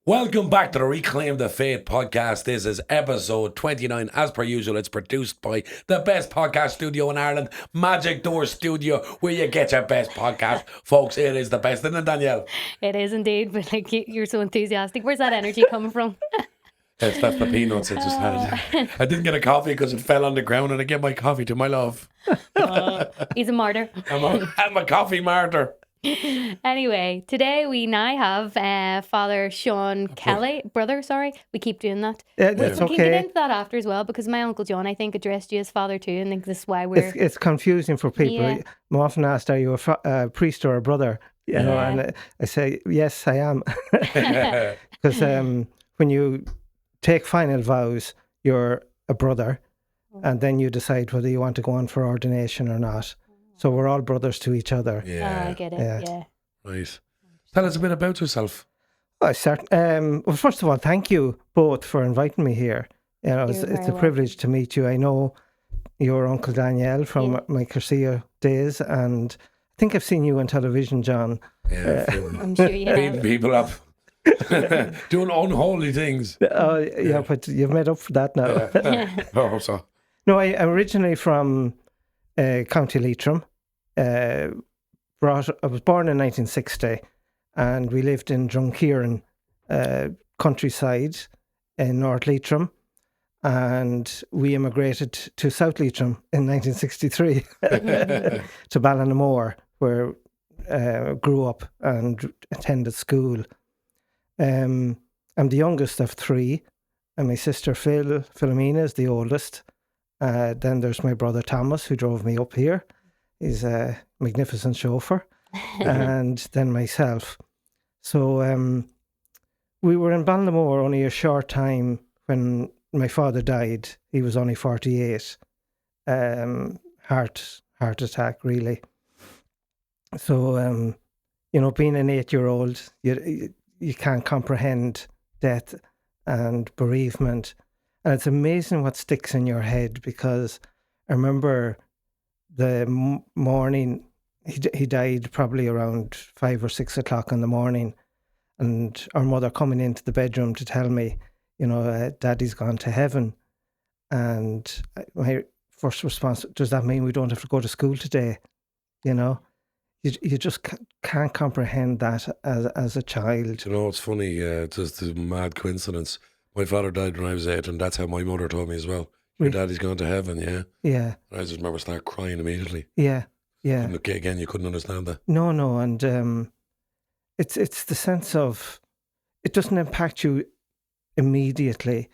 Welcome back to the Reclaim the Faith podcast. This is episode 29. As per usual, it's produced by the best podcast studio in Ireland, Magic Door Studio, where you get your best podcast. Folks, it is the best, isn't it, Danielle? It is indeed, but like you're so enthusiastic. Where's that energy coming from? Yes, that's the peanuts I just had. I didn't get a coffee because it fell on the ground, and I get my coffee to my love. He's a martyr. I'm a coffee martyr. Anyway, today we now have Father Seán Kelly, brother, sorry. We keep doing that. It's we okay. can get into that after as well, because my Uncle John, I think, addressed you as Father too, and I think this is why we're... It's confusing for people. Yeah. I'm often asked, are you a priest or a brother? You know, and I say, yes, I am. Because when you take final vows, you're a brother, and then you decide whether you want to go on for ordination or not. So we're all brothers to each other. Yeah. I get it, yeah. Right. Tell us a bit about yourself. Well, first of all, thank you both for inviting me here. You know, it's a privilege to meet you. I know your Uncle Danielle from my Cursillo days, and I think I've seen you on television, John. Yeah, I'm sure you beating have. people up. Doing unholy things. Yeah, but you've made up for that now. I hope so. No, I'm originally from County Leitrim. I was born in 1960, and we lived in Drunkieran, countryside in North Leitrim, and we immigrated to South Leitrim in 1963 to Ballinamore, where I grew up and attended school. I'm the youngest of three, and my sister Philomena is the oldest. Then there's my brother Thomas, who drove me up here. He's a magnificent chauffeur. And then myself. So we were in Ballinamore only a short time when my father died. He was only 48. Heart attack, really. So, being an 8-year-old, you can't comprehend death and bereavement. And it's amazing what sticks in your head, because I remember the morning, he died probably around 5 or 6 o'clock in the morning, and our mother coming into the bedroom to tell me, Daddy's gone to heaven. And my first response, does that mean we don't have to go to school today? You just can't comprehend that as a child. It's funny, just a mad coincidence. My father died when I was 8, and that's how my mother told me as well. Your daddy's gone to heaven, yeah? Yeah. I just remember start crying immediately. Yeah. Again, you couldn't understand that. No, and it's the sense of, it doesn't impact you immediately,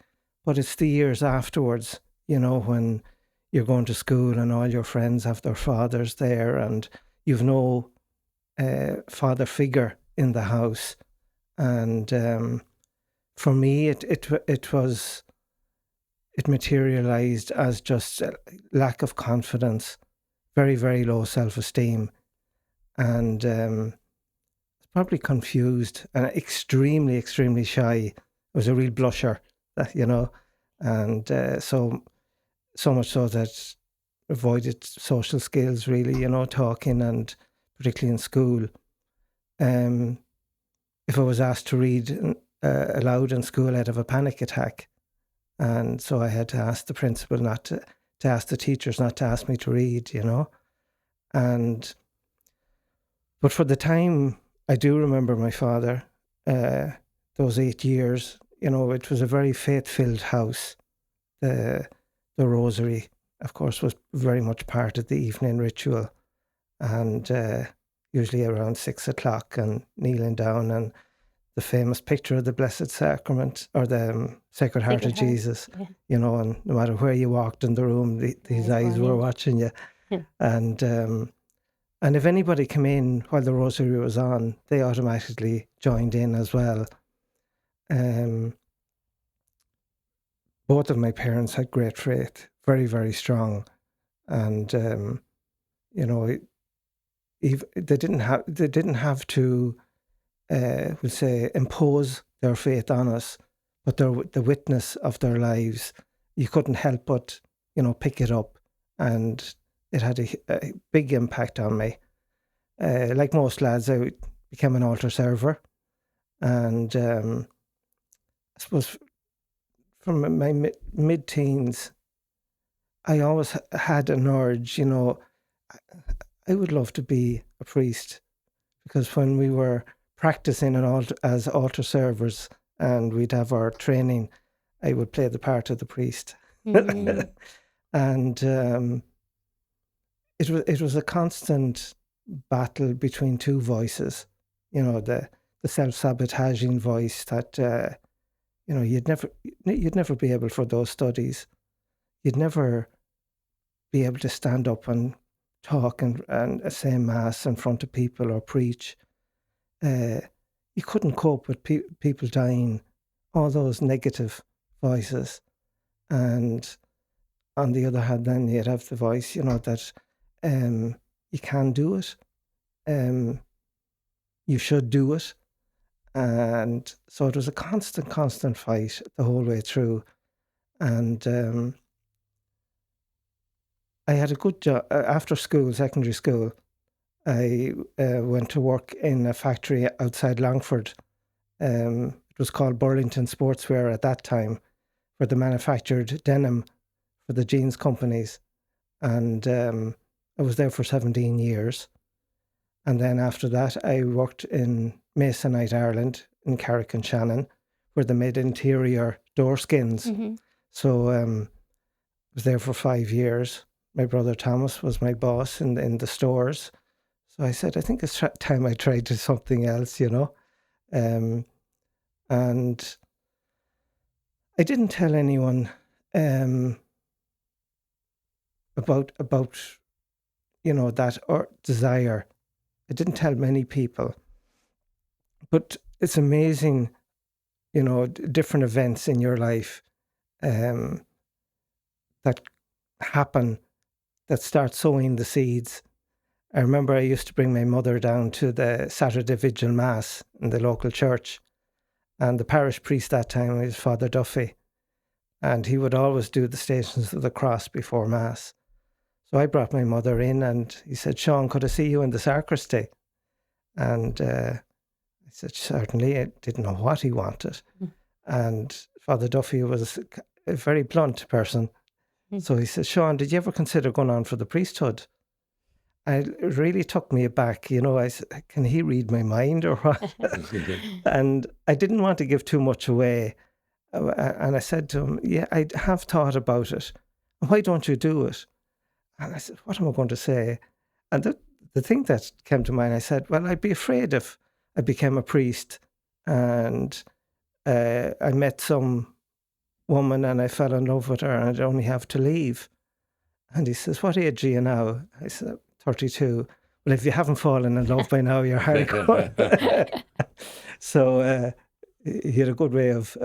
but it's the years afterwards, when you're going to school and all your friends have their fathers there, and you've no father figure in the house. And for me, it materialized as just a lack of confidence, very, very low self-esteem, and probably confused and extremely, extremely shy. I was a real blusher, and so much so that avoided social skills, really, talking, and particularly in school. If I was asked to read aloud in school, I'd have a panic attack. And so I had to ask the principal not to ask the teachers not to ask me to read, But for the time, I do remember my father, those 8 years, it was a very faith-filled house. The rosary, of course, was very much part of the evening ritual, and usually around 6 o'clock, and kneeling down, and the famous picture of the Blessed Sacrament, or the Sacred Heart of Jesus, and no matter where you walked in the room, these eyes were watching you. Yeah. And if anybody came in while the rosary was on, they automatically joined in as well. Both of my parents had great faith, very, very strong. And, they didn't have to, we'll say, impose their faith on us, but the witness of their lives, you couldn't help but, pick it up, and it had a big impact on me. Like most lads, I became an altar server, and suppose from my mid-teens, I always had an urge, I would love to be a priest, because when we were practicing as altar servers and we'd have our training, I would play the part of the priest. Mm. And it was a constant battle between two voices, the self-sabotaging voice that you'd never be able for those studies. You'd never be able to stand up and talk and say mass in front of people or preach. You couldn't cope with people dying, all those negative voices. And on the other hand, then you'd have the voice, that you can do it, you should do it. And so it was a constant fight the whole way through. And I had a good job after school, secondary school. I went to work in a factory outside Longford. It was called Burlington Sportswear at that time, where they manufactured denim for the jeans companies. And I was there for 17 years. And then after that, I worked in Masonite Ireland in Carrick and Shannon, where they made interior door skins. Mm-hmm. So I was there for 5 years. My brother Thomas was my boss in the stores. So I said, I think it's time I tried something else, And I didn't tell anyone about that or desire. I didn't tell many people. But it's amazing, different events in your life that happen, that start sowing the seeds. I remember I used to bring my mother down to the Saturday Vigil Mass in the local church. And the parish priest that time was Father Duffy. And he would always do the Stations of the Cross before Mass. So I brought my mother in and he said, Seán, could I see you in the sacristy? And I said, certainly. I didn't know what he wanted. And Father Duffy was a very blunt person. So he said, Seán, did you ever consider going on for the priesthood? And it really took me aback. I said, can he read my mind or what? And I didn't want to give too much away. And I said to him, yeah, I have thought about it. Why don't you do it? And I said, what am I going to say? And the thing that came to mind, I said, well, I'd be afraid if I became a priest and I met some woman and I fell in love with her and I'd only have to leave. And he says, what age are you now? I said, 32. Well, if you haven't fallen in love by now, you're hardcore. So he had a good way of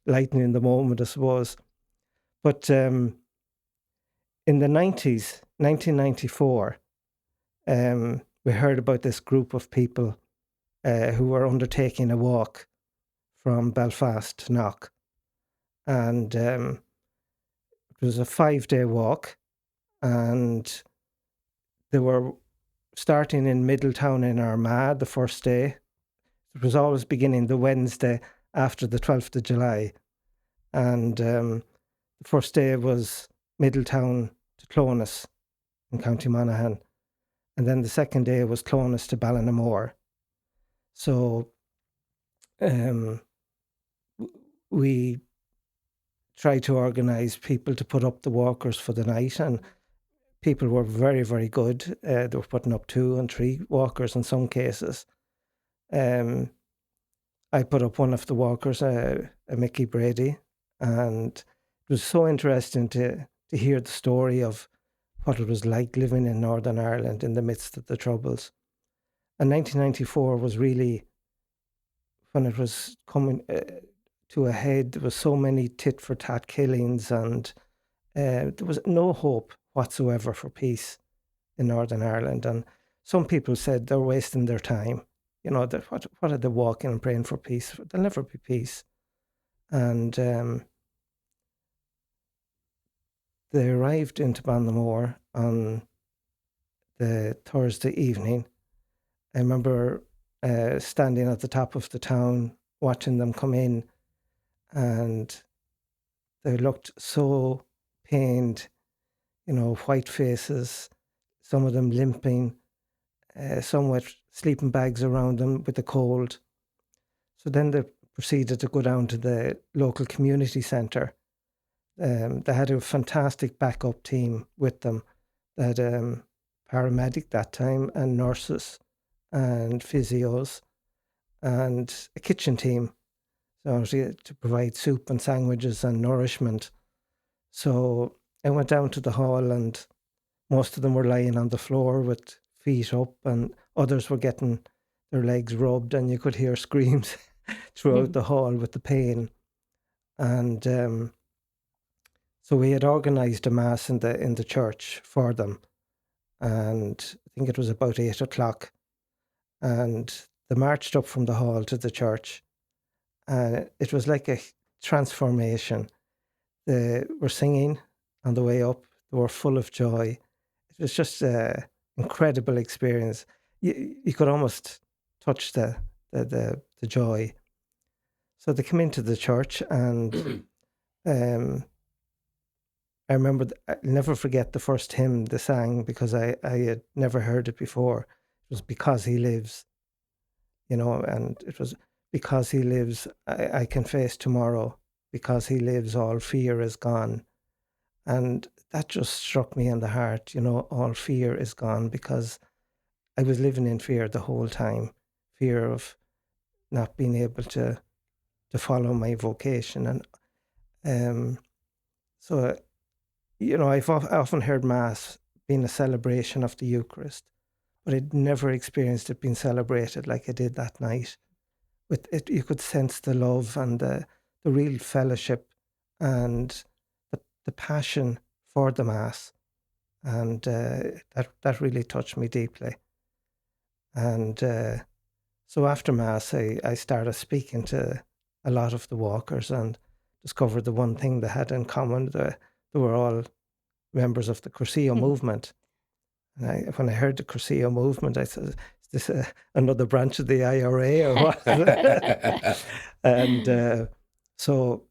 lightening the moment, I suppose. But in the 90s, 1994, we heard about this group of people who were undertaking a walk from Belfast to Knock. And it was a 5-day walk, and they were starting in Middletown in Armagh the first day. It was always beginning the Wednesday after the 12th of July. And the first day was Middletown to Clones in County Monaghan. And then the second day was Clones to Ballinamore. So we tried to organise people to put up the walkers for the night, and people were very, very good. They were putting up 2 and 3 walkers in some cases. I put up one of the walkers, a Mickey Brady, and it was so interesting to hear the story of what it was like living in Northern Ireland in the midst of the Troubles. And 1994 was really when it was coming to a head. There was so many tit-for-tat killings, and there was no hope whatsoever for peace in Northern Ireland. And some people said they're wasting their time. That what are they walking and praying for peace? There'll never be peace. And they arrived into Ballinamore on the Thursday evening. I remember standing at the top of the town, watching them come in, and they looked so pained, white faces, some of them limping, some with sleeping bags around them with the cold. So then they proceeded to go down to the local community centre. They had a fantastic backup team with them. They had paramedic that time and nurses and physios and a kitchen team, so to provide soup and sandwiches and nourishment. So I went down to the hall, and most of them were lying on the floor with feet up, and others were getting their legs rubbed, and you could hear screams throughout the hall with the pain. And so we had organised a mass in the church for them, and I think it was about 8:00, and they marched up from the hall to the church, and it was like a transformation. They were singing on the way up. They were full of joy. It was just an incredible experience. You could almost touch the joy. So they came into the church, and I remember, I'll never forget the first hymn they sang, because I had never heard it before. It was "Because He Lives," and it was, "Because He lives, I can face tomorrow. Because He lives, all fear is gone." And that just struck me in the heart, all fear is gone, because I was living in fear the whole time, fear of not being able to follow my vocation. And so, I've often heard Mass being a celebration of the Eucharist, but I'd never experienced it being celebrated like I did that night. With it, you could sense the love and the real fellowship and the passion for the Mass, and that really touched me deeply. And so after Mass, I started speaking to a lot of the walkers, and discovered the one thing they had in common: they were all members of the Cursillo movement. And when I heard the Cursillo movement, I said, "Is this another branch of the IRA or what?" And so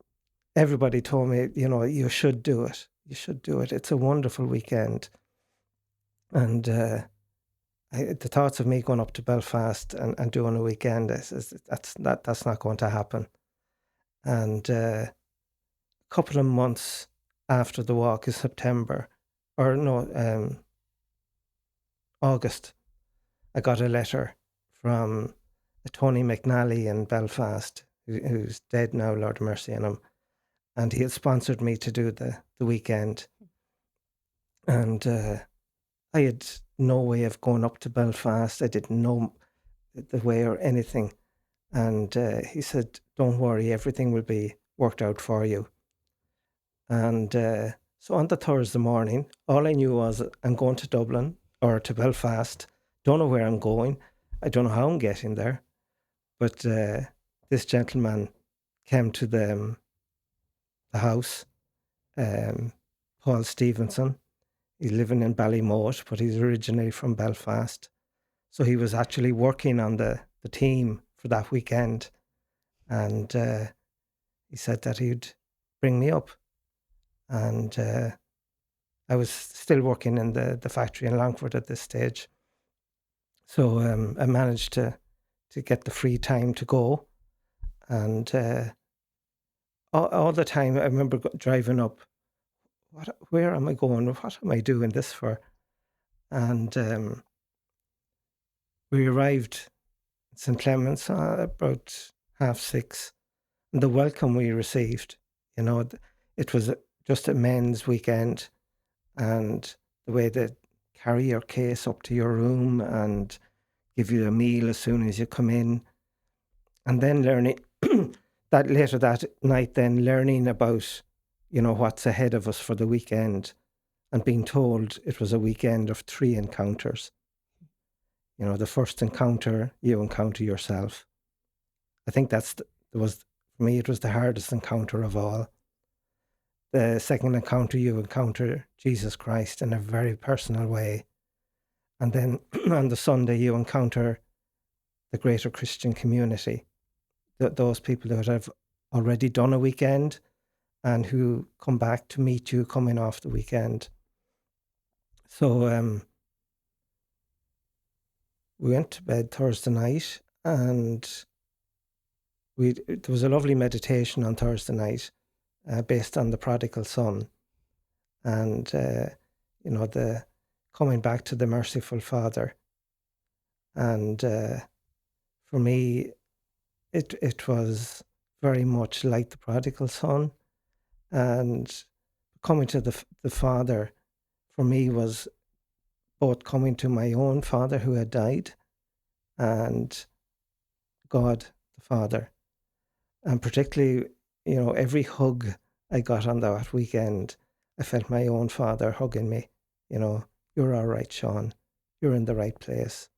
everybody told me, you should do it. You should do it. It's a wonderful weekend. And the thoughts of me going up to Belfast and doing a weekend, that's not going to happen. And a couple of months after the walk, in September, or no, August, I got a letter from Tony McNally in Belfast, who's dead now, Lord have mercy on him. And he had sponsored me to do the weekend. And I had no way of going up to Belfast. I didn't know the way or anything. And he said, "Don't worry, everything will be worked out for you." And so on the Thursday morning, all I knew was I'm going to Dublin or to Belfast. Don't know where I'm going. I don't know how I'm getting there. But this gentleman came to the house, Paul Stevenson. He's living in Ballymote, but he's originally from Belfast. So he was actually working on the team for that weekend. And he said that he'd bring me up. And I was still working in the factory in Longford at this stage. So I managed to get the free time to go. And all the time, I remember driving up. Where am I going? What am I doing this for? And we arrived at St. Clement's about 6:30. And the welcome we received, it was just a men's weekend. And the way they carry your case up to your room and give you a meal as soon as you come in. And then learning that later that night, then learning about, what's ahead of us for the weekend, and being told it was a weekend of 3 encounters. The first encounter, you encounter yourself. I think for me, it was the hardest encounter of all. The second encounter, you encounter Jesus Christ in a very personal way. And then on the Sunday, you encounter the greater Christian community, those people that have already done a weekend and who come back to meet you coming off the weekend. So we went to bed Thursday night, and there was a lovely meditation on Thursday night based on the prodigal son, and the coming back to the merciful Father. And for me, it was very much like the prodigal son, and coming to the Father for me was both coming to my own father who had died and God the Father. And particularly, every hug I got on that weekend, I felt my own father hugging me. You're all right, Seán. You're in the right place.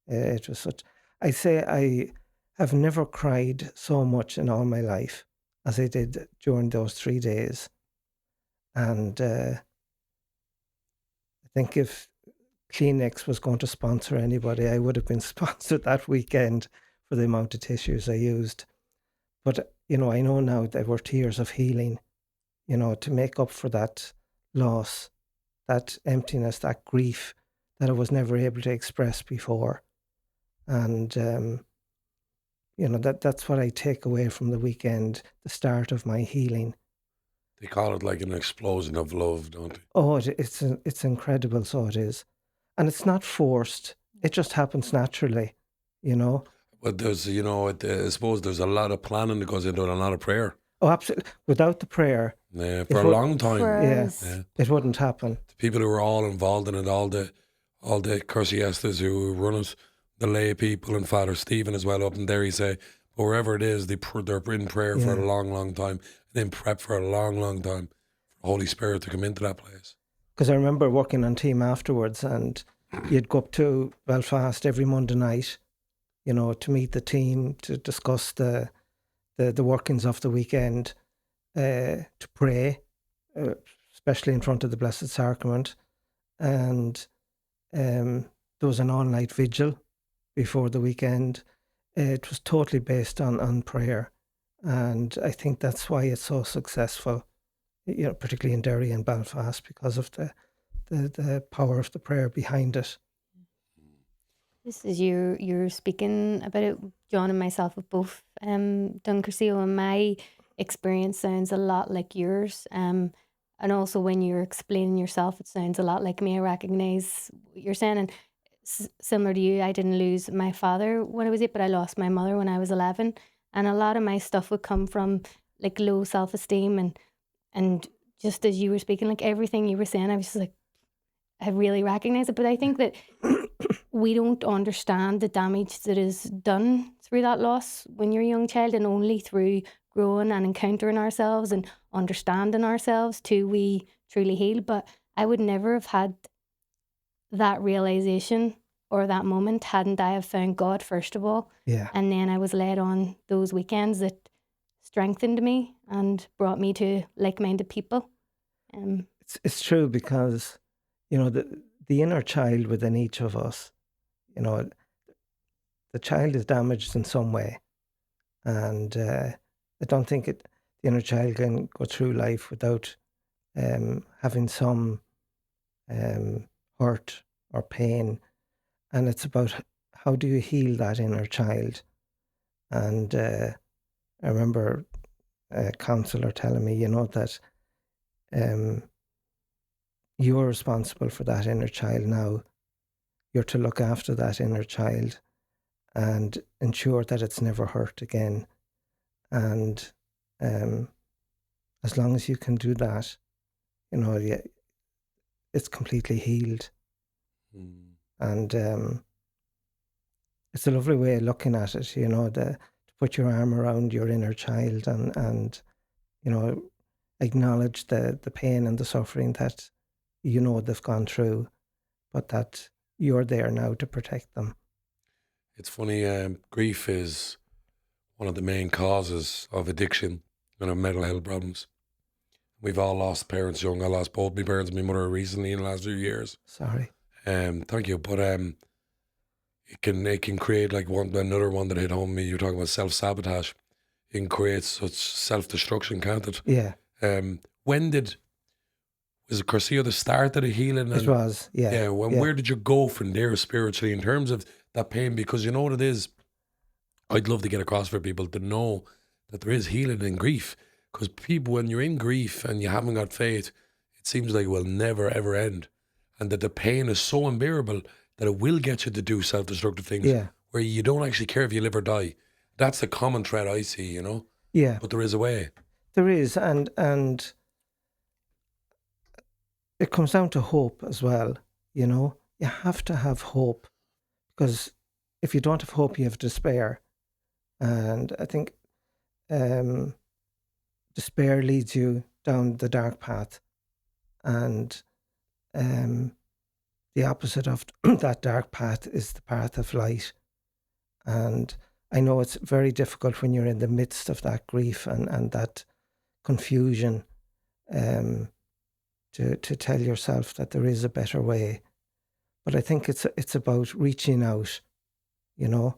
It was such... I say I have never cried so much in all my life as I did during those 3 days. And I think if Kleenex was going to sponsor anybody, I would have been sponsored that weekend for the amount of tissues I used. But, I know now there were tears of healing, to make up for that loss, that emptiness, that grief that I was never able to express before. And, that's what I take away from the weekend, the start of my healing. They call it like an explosion of love, don't they? Oh, it's incredible, so it is. And it's not forced. It just happens naturally, But there's, I suppose there's a lot of planning that goes into it, a lot of prayer. Oh, absolutely. Without the prayer, Yeah, for a long time. It wouldn't happen. The people who were all involved in it, all the Cursillistas who run it, the lay people and Father Stephen as well up in there, he say, but wherever it is, they're in prayer for a long, long time, and then prep for a long, long time for the Holy Spirit to come into that place. Because I remember working on team afterwards, and you'd go up to Belfast every Monday night, to meet the team, to discuss the workings of the weekend, to pray, especially in front of the Blessed Sacrament. And there was an all-night vigil before the weekend. It was totally based on prayer. And I think that's why it's so successful, particularly in Derry and Belfast, because of the power of the prayer behind it. This is you're speaking about it. John and myself have both done Cursillo, and my experience sounds a lot like yours. And also when you're explaining yourself, it sounds a lot like me. I recognise what you're saying, and similar to you, I didn't lose my father when I was 8, but I lost my mother when I was 11, and a lot of my stuff would come from like low self-esteem, and just as you were speaking, like everything you were saying, I was just like, I really recognise it. But I think that we don't understand the damage that is done through that loss when you're a young child, and only through growing and encountering ourselves and understanding ourselves do we truly heal. But I would never have had that realisation or that moment hadn't I have found God first of all. Yeah. And then I was led on those weekends that strengthened me and brought me to like-minded people. It's true, because the inner child within each of us, the child is damaged in some way, and I don't think the inner child can go through life without having some hurt or pain, and it's about how do you heal that inner child. And I remember a counsellor telling me, that you're responsible for that inner child now. You're to look after that inner child and ensure that it's never hurt again. And as long as you can do that, it's completely healed. And it's a lovely way of looking at it, to put your arm around your inner child and acknowledge the pain and the suffering that they've gone through, but that you're there now to protect them. It's funny, grief is one of the main causes of addiction and of mental health problems. We've all lost parents young. I lost both my parents and my mother recently in the last few years. Sorry. Thank you. But it can create like another one that hit home me. You're talking about self-sabotage. it can create such self-destruction, can't it? Yeah, When was it Cursillo the start of the healing? it And was. Yeah, yeah, yeah. where did you go from there spiritually in terms of that pain? Because you know what it is, I'd love to get across for people to know that there is healing in grief. Because people, when you're in grief and you haven't got faith, it seems like it will never ever end, and that the pain is so unbearable that it will get you to do self-destructive things Yeah, where you don't actually care if you live or die. That's the common thread I see, you know. yeah. But there is a way. There is, and it comes down to hope as well. You know, you have to have hope, because if you don't have hope, you have despair, and I think despair leads you down the dark path, and the opposite of that dark path is the path of light. And I know it's very difficult when you're in the midst of that grief and that confusion, to tell yourself that there is a better way. But I think it's about reaching out, you know,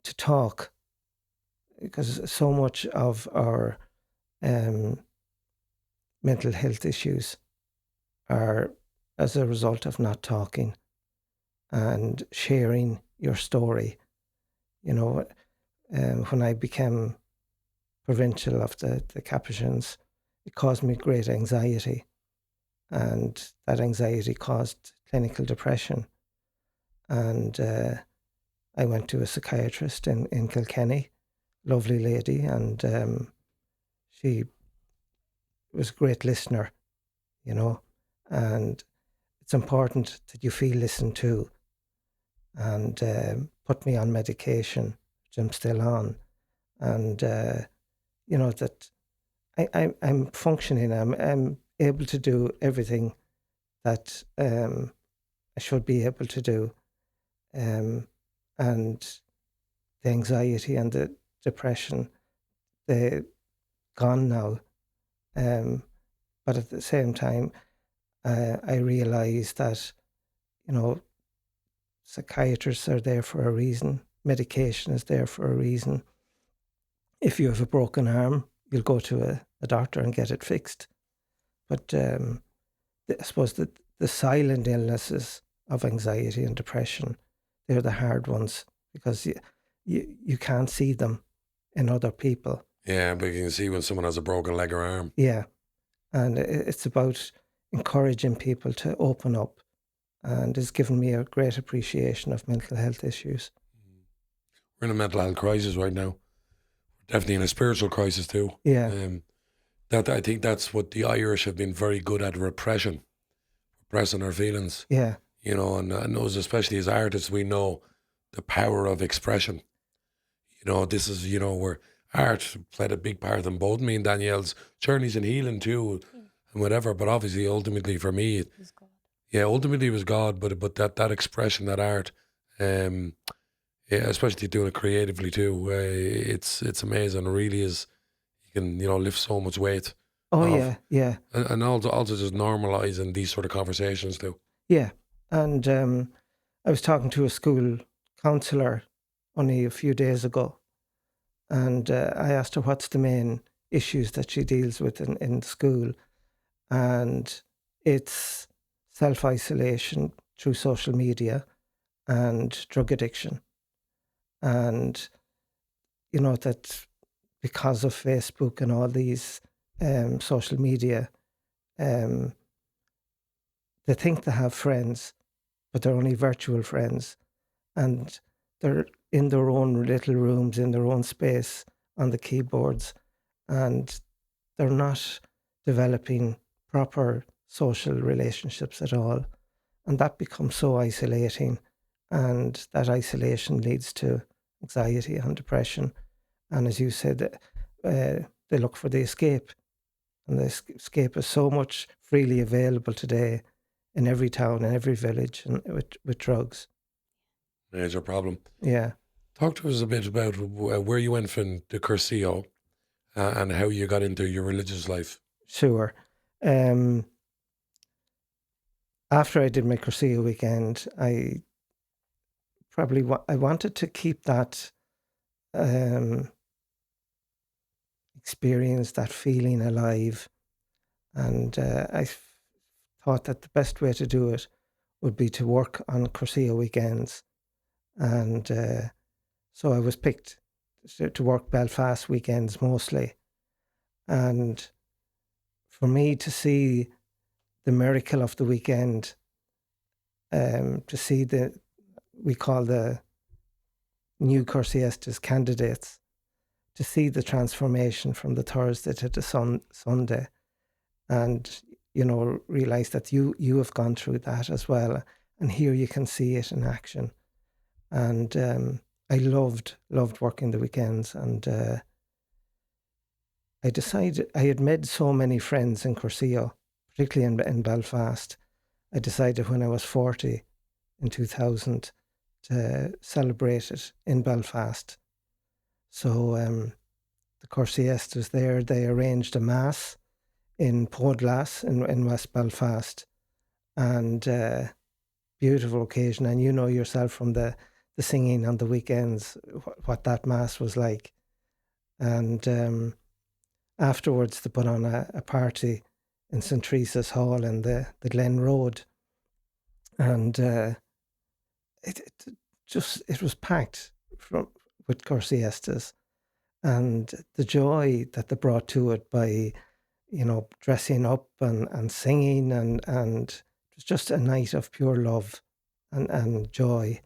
to talk, because so much of our mental health issues are as a result of not talking and sharing your story. You know, when I became provincial of the Capuchins, it caused me great anxiety, and that anxiety caused clinical depression. And I went to a psychiatrist in Kilkenny, lovely lady, and she was a great listener, you know, and it's important that you feel listened to, and put me on medication, which I'm still on, and you know, that I'm functioning, I'm able to do everything that I should be able to do, and the anxiety and the depression, they're gone now, but at the same time, I realise that, you know, psychiatrists are there for a reason. Medication is there for a reason. If you have a broken arm, you'll go to a doctor and get it fixed. But I suppose that the silent illnesses of anxiety and depression, they're the hard ones, because you can't see them in other people. Yeah, but you can see when someone has a broken leg or arm. Yeah. And it's about encouraging people to open up, and it's given me a great appreciation of mental health issues. We're in a mental health crisis right now. Definitely in a spiritual crisis too. Yeah. That I think that's what the Irish have been very good at: repressing our feelings. Yeah. You know, and I know, especially as artists, we know the power of expression. You know, this is, you know, where art played a big part in both me and Danielle's journeys in healing too, and whatever. But obviously, ultimately for me, ultimately it was God. But that expression, that art, yeah, especially doing it creatively too, it's amazing. It really is. You can, you know, lift so much weight. Oh, yeah. And also just normalising these sort of conversations too. Yeah. And I was talking to a school counsellor only a few days ago, and I asked her what's the main issues that she deals with in school, and it's self-isolation through social media and drug addiction. And, you know, that because of Facebook and all these social media, they think they have friends, but they're only virtual friends. And they're in their own little rooms, in their own space, on the keyboards, and they're not developing proper social relationships at all. And that becomes so isolating, and that isolation leads to anxiety and depression. And as you said, they look for the escape, and the escape is so much freely available today in every town, in every village, and with drugs. Major problem. Yeah. Talk to us a bit about where you went from the Cursillo and how you got into your religious life. Sure. After I did my Cursillo weekend, I probably I wanted to keep that experience that feeling alive. And I thought that the best way to do it would be to work on Cursillo weekends. And so I was picked to work Belfast weekends mostly. And for me to see the miracle of the weekend, to see we call the new Cursiestas candidates, to see the transformation from the Thursday to the Sunday, and realize that you have gone through that as well, and here you can see it in action. And I loved working the weekends, and I decided, I had made so many friends in Cursillo, particularly in Belfast. I decided when I was 40 in 2000 to celebrate it in Belfast. So the Cursiestas there, they arranged a mass in Podlas in West Belfast, and beautiful occasion. And you know yourself from the singing on the weekends what that mass was like. And afterwards they put on a party in St. Teresa's Hall in the Glen Road, and it was packed with Cursiestas, and the joy that they brought to it by dressing up and singing, and it was just a night of pure love and joy.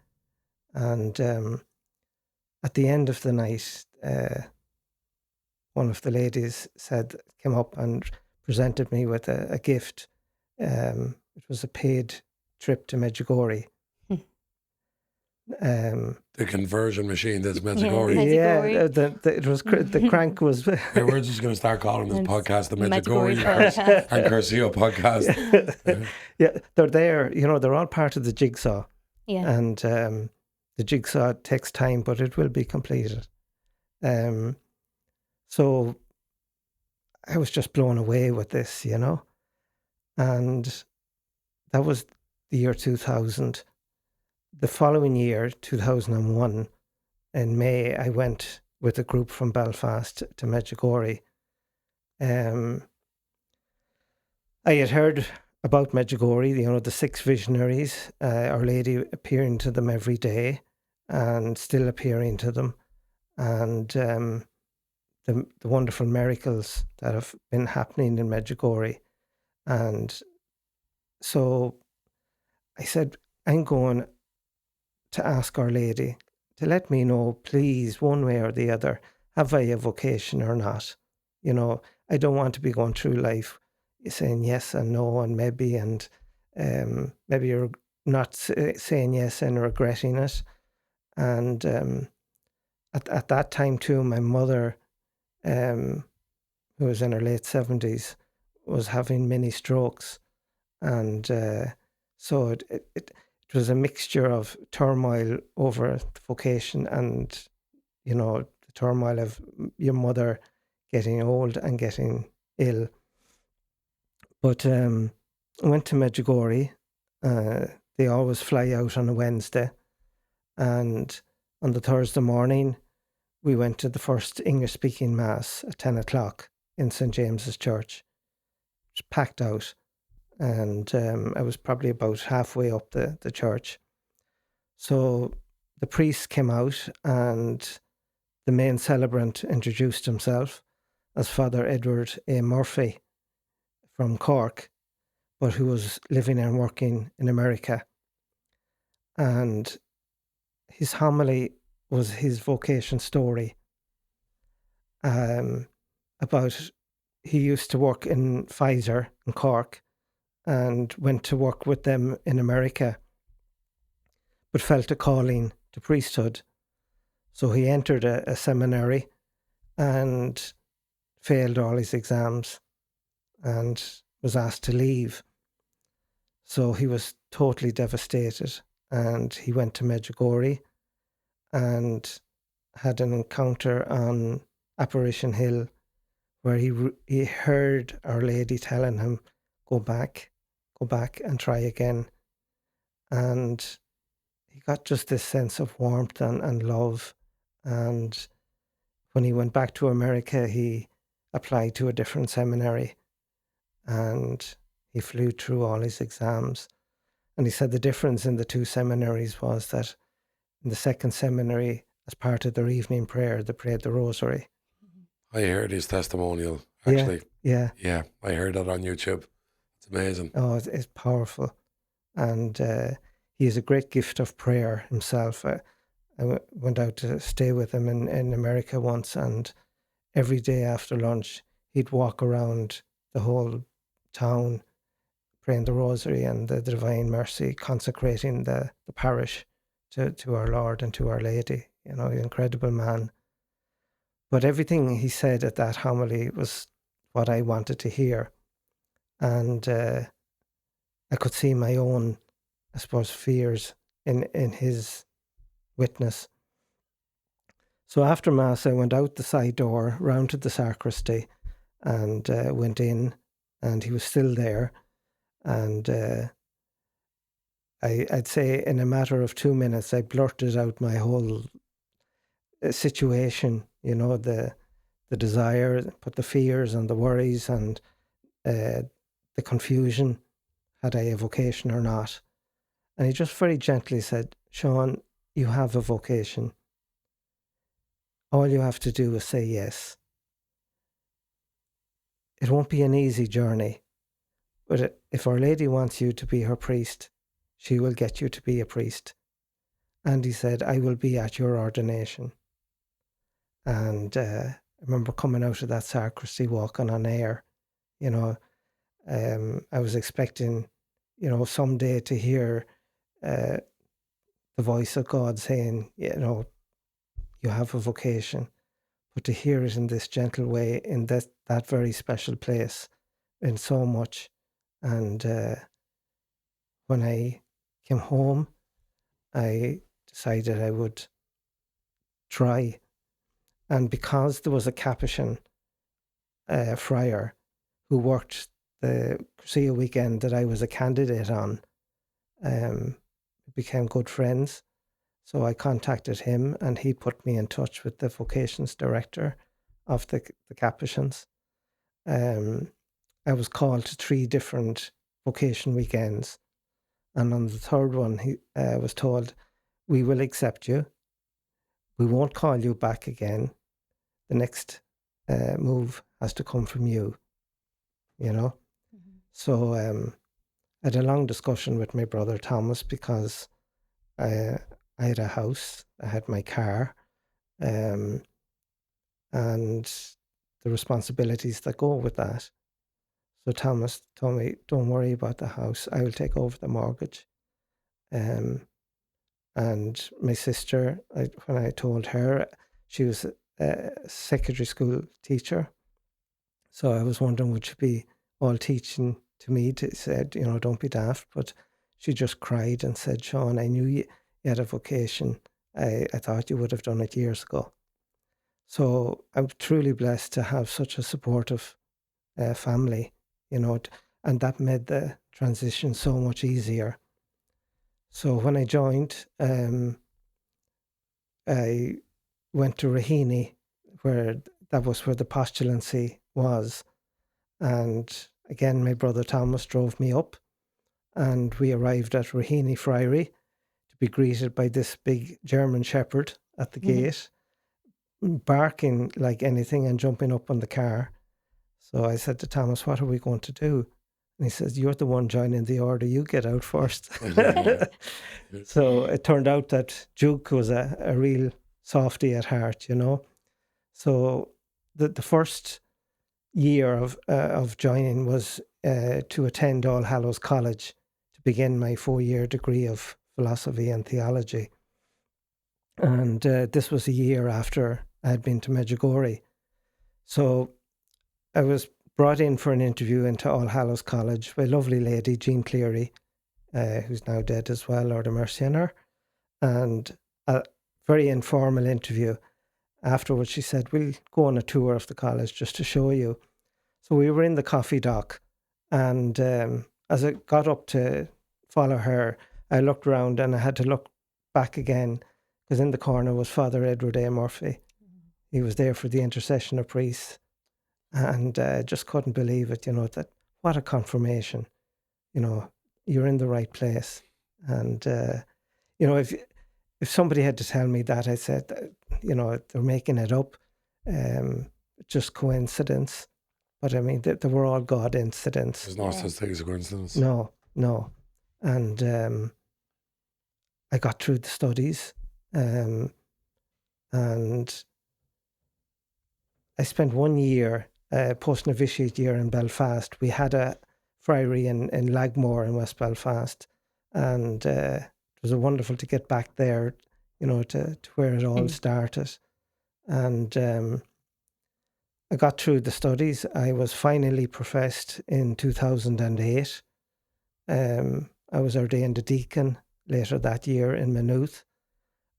And at the end of the night, one of the ladies came up and presented me with a gift. It was a paid trip to Medjugorje. The conversion machine that's Medjugorje. It was the crank was. Hey, we're just going to start calling this podcast the Medjugorje Medjugorje and Cursillo podcast. Yeah, they're there. They're all part of the jigsaw. Yeah. And the jigsaw takes time, but it will be completed. So I was just blown away with this, and that was the year 2000. The following year, 2001, in May, I went with a group from Belfast to Medjugorje. I had heard about Medjugorje, the 6 visionaries, Our Lady appearing to them every day and still appearing to them, and the wonderful miracles that have been happening in Medjugorje. And so I said, I'm going to ask Our Lady to let me know, please, one way or the other, have I a vocation or not? I don't want to be going through life saying yes and no and maybe, and maybe you're not saying yes and regretting it. And at that time too, my mother, who was in her late 70s, was having many strokes. And so it was a mixture of turmoil over the vocation and, the turmoil of your mother getting old and getting ill. But I went to Medjugorje. They always fly out on a Wednesday. And on the Thursday morning, we went to the first English-speaking Mass at 10 o'clock in St. James's Church. It was packed out. And I was probably about halfway up the church. So the priest came out, and the main celebrant introduced himself as Father Edward A. Murphy from Cork, but who was living and working in America. And his homily was his vocation story, about he used to work in Pfizer in Cork and went to work with them in America, but felt a calling to priesthood. So he entered a seminary and failed all his exams and was asked to leave. So he was totally devastated, and he went to Medjugorje and had an encounter on Apparition Hill where he heard Our Lady telling him, go back and try again. And he got just this sense of warmth and love. And when he went back to America, he apply to a different seminary. And he flew through all his exams. And he said the difference in the two seminaries was that in the second seminary, as part of their evening prayer, they prayed the rosary. I heard his testimonial, Yeah, actually. yeah. Yeah, I heard that on YouTube. It's amazing. Oh, it's powerful. And he has a great gift of prayer himself. I went out to stay with him in America once, and every day after lunch, he'd walk around the whole town praying the rosary and the Divine Mercy, consecrating the parish to our Lord and to Our Lady. You know, an incredible man. But everything he said at that homily was what I wanted to hear. And I could see my own, I suppose, fears in his witness. So after Mass, I went out the side door, round to the sacristy, and went in, and he was still there. And I'd say in a matter of 2 minutes, I blurted out my whole situation, you know, the desire, put the fears and the worries and the confusion, had I a vocation or not. And he just very gently said, Seán, you have a vocation. All you have to do is say yes. It won't be an easy journey, but if Our Lady wants you to be her priest, she will get you to be a priest. And he said, I will be at your ordination. And I remember coming out of that sacristy, walking on air. You know, I was expecting, you know, someday to hear the voice of God saying, you know, you have a vocation. But to hear it in this gentle way, in that very special place, in so much. And when I came home, I decided I would try. And because there was a Capuchin friar who worked the Cursillo weekend that I was a candidate on, we became good friends. So I contacted him, and he put me in touch with the vocations director of the Capuchins. I was called to 3 different vocation weekends. And on the third one, he was told, we will accept you. We won't call you back again. The next move has to come from you, you know. Mm-hmm. So I had a long discussion with my brother Thomas, because I had a house, I had my car, and the responsibilities that go with that. So Thomas told me, don't worry about the house, I will take over the mortgage. And my sister, when I told her, she was a secondary school teacher. So I was wondering, would she be all teaching to me? Said, you know, don't be daft. But she just cried and said, Seán, I knew you had a vocation. I thought you would have done it years ago. So I'm truly blessed to have such a supportive family, you know, and that made the transition so much easier. So when I joined, I went to Raheny, that was where the postulancy was. And again, my brother Thomas drove me up, and we arrived at Raheny Friary to be greeted by this big German shepherd at the gate, barking like anything and jumping up on the car. So I said to Thomas, what are we going to do? And he says, you're the one joining the order, you get out first. So it turned out that Duke was a real softy at heart, you know. So the first year of joining was to attend All Hallows College to begin my 4-year degree of philosophy and theology. And this was a year after I had been to Medjugorje. So I was brought in for an interview into All Hallows College by a lovely lady, Jean Cleary, who's now dead as well, Lord have mercy on her. And a very informal interview. Afterwards, she said, we'll go on a tour of the college just to show you. So we were in the coffee dock, and as I got up to follow her, I looked around and I had to look back again, because in the corner was Father Edward A. Murphy. He was there for the intercession of priests. and just couldn't believe it. That what a confirmation. You're in the right place, and if somebody had to tell me that, I said, they're making it up, just coincidence. But I mean, they were all God incidents. There's no such thing as a coincidence. No. And I got through the studies, and I spent 1 year, post-novitiate year in Belfast. We had a friary in Lagmore in West Belfast, and it was wonderful to get back there, to where it all started. And I got through the studies. I was finally professed in 2008. I was ordained a deacon later that year in Maynooth,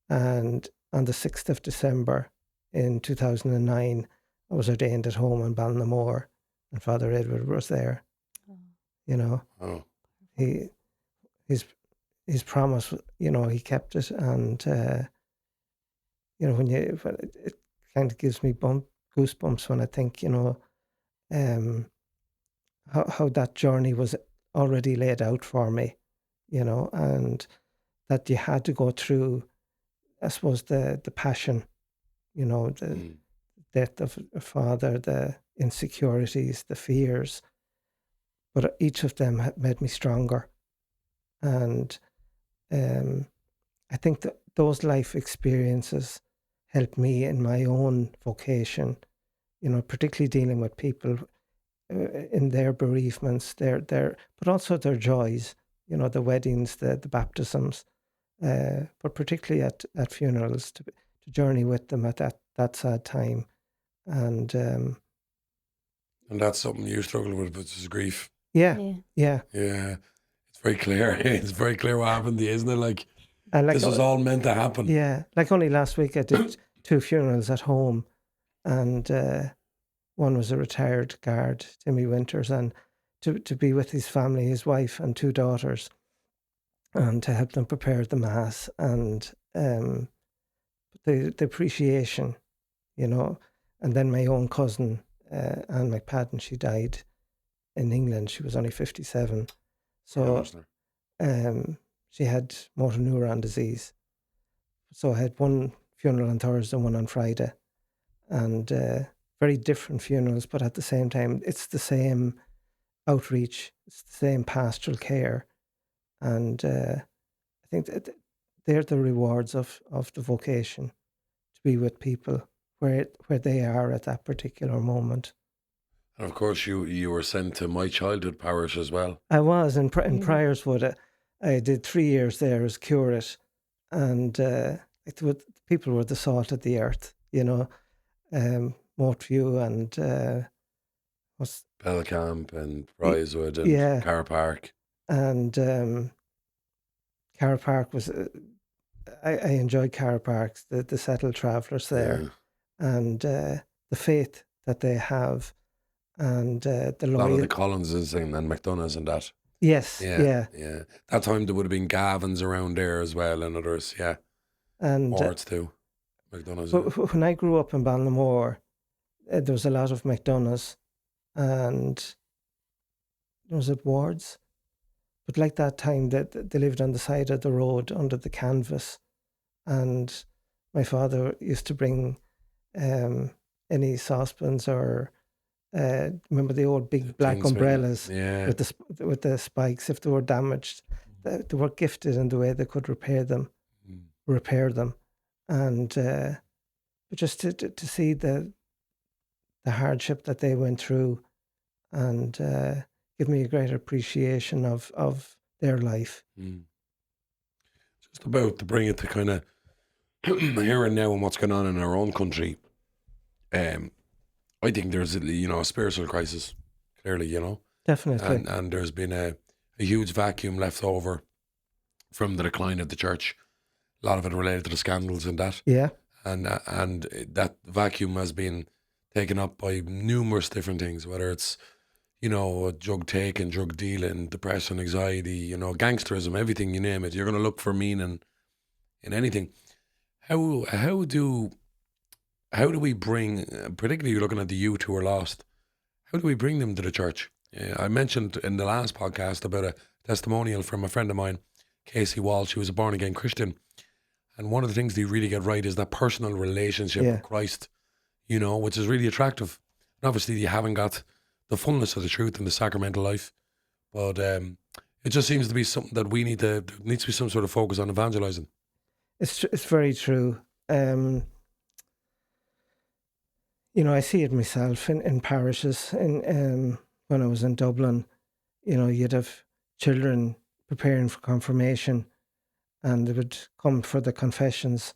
and on the 6th of December in 2009, I was ordained at home in Ballinamore, and Father Edward was there. Oh. His promise, he kept it, and when it kind of gives me goosebumps when I think, how that journey was already laid out for me, and that you had to go through, I suppose, the passion, the death of a father, the insecurities, the fears, but each of them made me stronger. And I think that those life experiences helped me in my own vocation, particularly dealing with people in their bereavements, but also their joys, the weddings, the baptisms, but particularly at funerals, to journey with them at that sad time. And that's something you struggle with, which is grief. Yeah. It's very clear. It's very clear what happened to you, isn't it? Like this was all meant to happen. Yeah. Like only last week I did 2 funerals at home, and one was a retired guard, Timmy Winters, and to be with his family, his wife and 2 daughters, and to help them prepare the mass, and the appreciation, and then my own cousin, Anne McPadden, she died in England. She was only 57. So she had motor neuron disease. So I had one funeral on Thursday and one on Friday, and very different funerals, but at the same time, it's the same outreach, it's the same pastoral care, and I think that they're the rewards of the vocation, to be with people where they are at that particular moment. And of course, you were sent to my childhood parish as well. I was in Priorswood. I did 3 years there as curate, and people were the salt of the earth, Moatview and Belcamp and Priorswood and Carr Park. And Carr Park was, I enjoyed Carr Park, the settled travellers there, and the faith that they have, and the loyalty. A lot of the Collinses and McDonough's and that. Yes, yeah. That time there would have been Gavins around there as well, and others, and Wards too. McDonough's. But when I grew up in Ballinamore, there was a lot of McDonough's, and was it Wards? But like that time, that they lived on the side of the road under the canvas, and my father used to bring any saucepans or remember the old big black umbrellas with the spikes. If they were damaged, they were gifted in the way they could repair them, and but just to see the hardship that they went through, and give me a greater appreciation of their life. Just about to bring it to kind of here and now and what's going on in our own country. I think there's a spiritual crisis, clearly, Definitely. And there's been a huge vacuum left over from the decline of the church. A lot of it related to the scandals and that. Yeah. And that vacuum has been taken up by numerous different things, whether it's, drug taking, drug dealing, depression, anxiety, gangsterism, everything, you name it. You're going to look for meaning in anything. How do we bring, particularly you're looking at the youth who are lost, how do we bring them to the church? I mentioned in the last podcast about a testimonial from a friend of mine, Casey Walsh. She was a born again Christian, and one of the things they really get right is that personal relationship with Christ, you know, which is really attractive. And obviously you haven't got the fullness of the truth in the sacramental life, but it just seems to be something that there needs to be some sort of focus on evangelizing. It's very true. You know, I see it myself in parishes. When I was in Dublin, you know, you'd have children preparing for confirmation, and they would come for the confessions,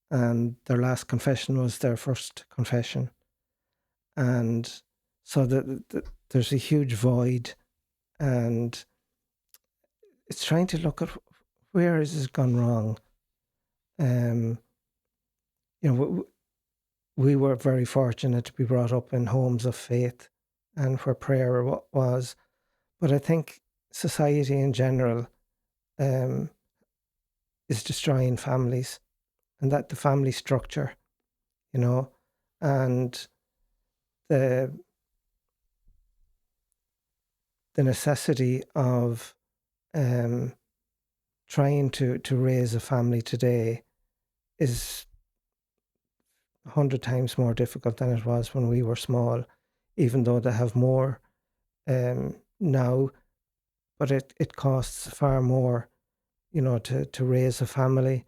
and their last confession was their first confession. And so there's a huge void, and it's trying to look at where has this gone wrong. You know, we were very fortunate to be brought up in homes of faith and where prayer was. But I think society in general is destroying families, and that the family structure, you know, and the necessity of trying to raise a family today is 100 times more difficult than it was when we were small, even though they have more now, but it costs far more, you know, to raise a family,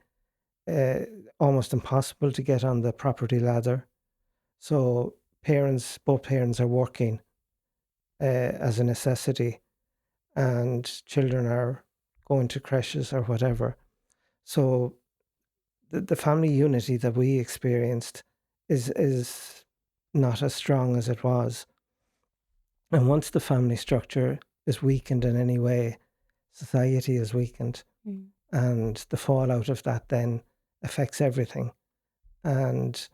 almost impossible to get on the property ladder. So both parents are working as a necessity, and children are going to creches or whatever. So the family unity that we experienced is not as strong as it was. And once the family structure is weakened in any way, society is weakened. And the fallout of that then affects everything. But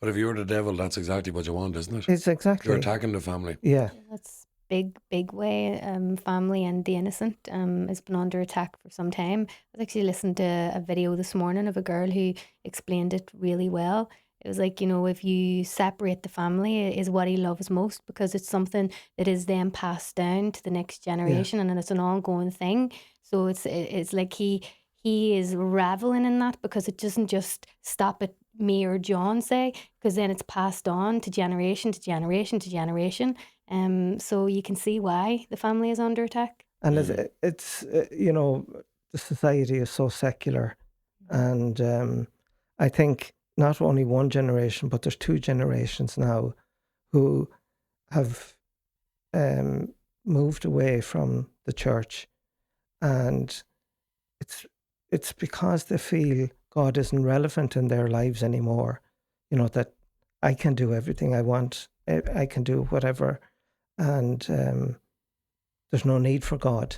if you're the devil, that's exactly what you want, isn't it? It's exactly. You're attacking the family. Yeah. That's big way. Family and the innocent has been under attack for some time. I was actually listening to a video this morning of a girl who explained it really well. It was like, you know, if you separate the family is what he loves most, because it's something that is then passed down to the next generation, and it's an ongoing thing. So it's like he is reveling in that, because it doesn't just stop at me or John, say, because then it's passed on to generation to generation to generation. So you can see why the family is under attack. And it's you know, the society is so secular, and I think not only one generation, but there's two generations now who have moved away from the church, and it's because they feel God isn't relevant in their lives anymore. You know, that I can do everything I want, I can do whatever, and there's no need for God.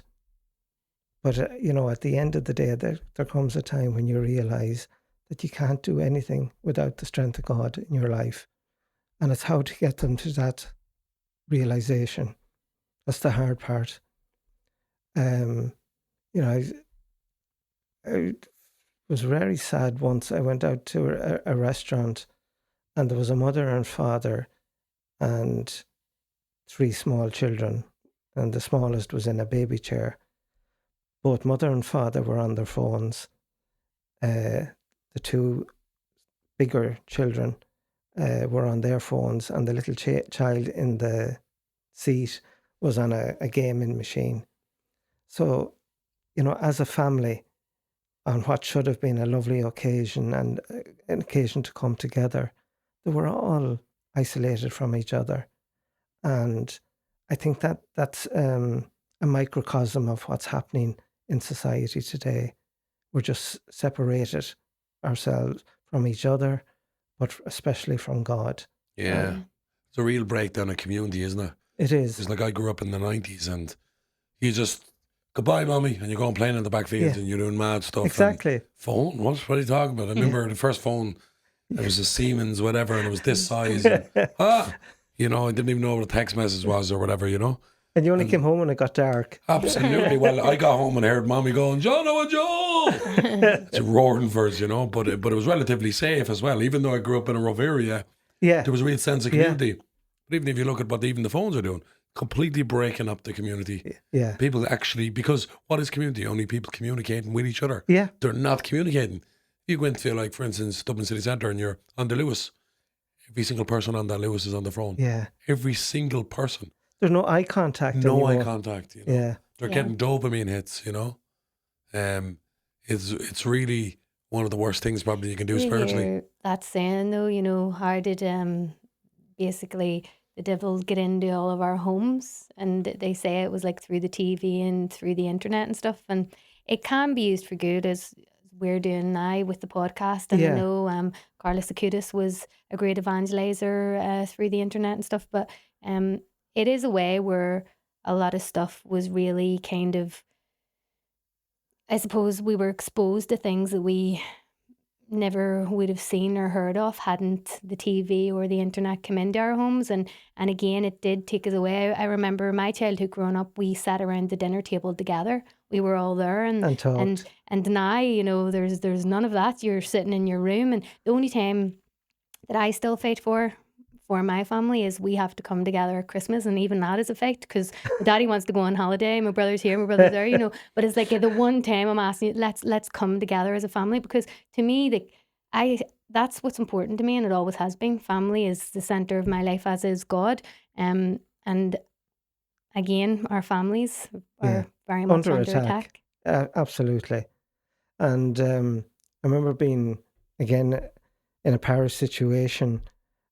But you know, at the end of the day, there comes a time when you realize that you can't do anything without the strength of God in your life. And it's how to get them to that realization. That's the hard part. You know, I was very sad once. I went out to a restaurant, and there was a mother and father and 3 small children, and the smallest was in a baby chair. Both mother and father were on their phones. The 2 bigger children were on their phones, and the little child in the seat was on a gaming machine. So, you know, as a family, on what should have been a lovely occasion and an occasion to come together, they were all isolated from each other. And I think that's a microcosm of what's happening in society today. We're just separated ourselves from each other, but especially from God. Yeah. It's a real breakdown of community, isn't it? It is. It's like I grew up in the 90s, and you just, goodbye, mommy, and you're going playing in the backfield, and you're doing mad stuff. Exactly. Phone? What are you talking about? I remember the first phone, it was a Siemens, whatever, and it was this size. And, you know, I didn't even know what a text message was or whatever, you know. And you only came home when it got dark. Absolutely. Well, I got home and I heard mommy going, John, oh, Joe! It's roaring for us, you know, but it was relatively safe as well. Even though I grew up in a rough area, there was a real sense of community. But even if you look at what even the phones are doing, completely breaking up the community. Yeah. People actually, because what is community? Only people communicating with each other. Yeah. They're not communicating. You go into, like, for instance, Dublin City Centre and you're on the Lewis. Every single person on that Lewis is on the phone. Yeah. Every single person. There's no eye contact No anymore. eye contact, you know. Yeah. They're getting dopamine hits, you know. It's really one of the worst things probably you can do spiritually. That saying though, you know, how did basically the devil get into all of our homes? And they say it was like through the TV and through the internet and stuff. And it can be used for good, as we're doing now with the podcast. And I know Carlos Acutis was a great evangelizer through the internet and stuff. But it is a way where a lot of stuff was really kind of, I suppose we were exposed to things that we never would have seen or heard of hadn't the TV or the internet come into our homes. And again, it did take us away. I remember my childhood growing up, we sat around the dinner table together. We were all there and talked. And now, you know, there's none of that. You're sitting in your room, and the only time that I still fight for my family is we have to come together at Christmas, and even that is a fight because daddy wants to go on holiday, my brother's here, my brother's there, you know. But it's like the one time I'm asking you, let's come together as a family, because to me, that's what's important to me, and it always has been. Family is the center of my life, as is God. And again, our families are very much under attack. Absolutely. And I remember being again in a parish situation,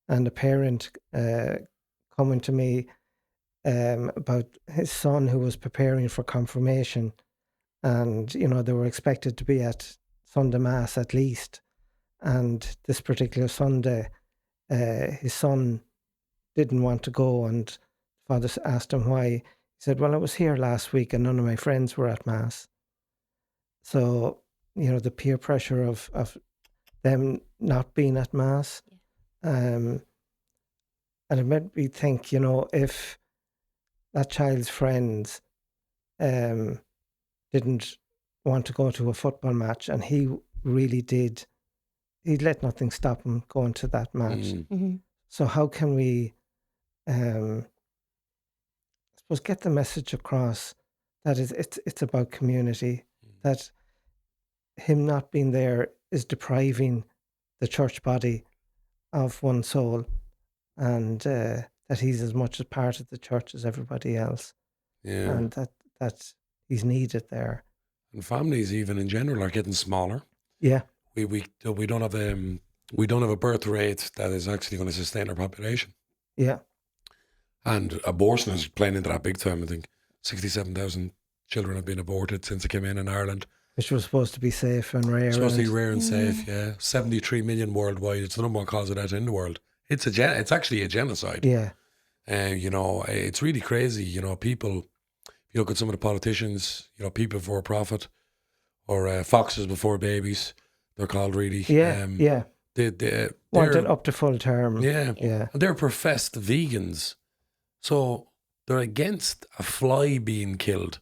and a parent coming to me about his son who was preparing for confirmation, and you know they were expected to be at Sunday Mass at least, and this particular Sunday his son didn't want to go, and Father asked him why. He said, well, I was here last week and none of my friends were at Mass. So you know the peer pressure of them not being at Mass. And it made me think, you know, if that child's friends didn't want to go to a football match, and he really did, he'd let nothing stop him going to that match. Mm-hmm. So how can we, I suppose, get the message across that it's about community, that him not being there is depriving the church body of one soul, and that he's as much a part of the church as everybody else, and that he's needed there. And families, even in general, are getting smaller. Yeah, we don't have a birth rate that is actually going to sustain our population. Yeah, and abortion is playing into that big time. I think 67,000 children have been aborted since it came in Ireland. Which was supposed to be safe and rare. It's supposed to be rare and safe, 73 million worldwide. It's the number one cause of death in the world. It's actually a genocide. Yeah. You know, it's really crazy. You know, people, if you look at some of the politicians, you know, people before profit, or foxes before babies, they're called really. Yeah. They're wanted up to full term. Yeah. And they're professed vegans. So they're against a fly being killed,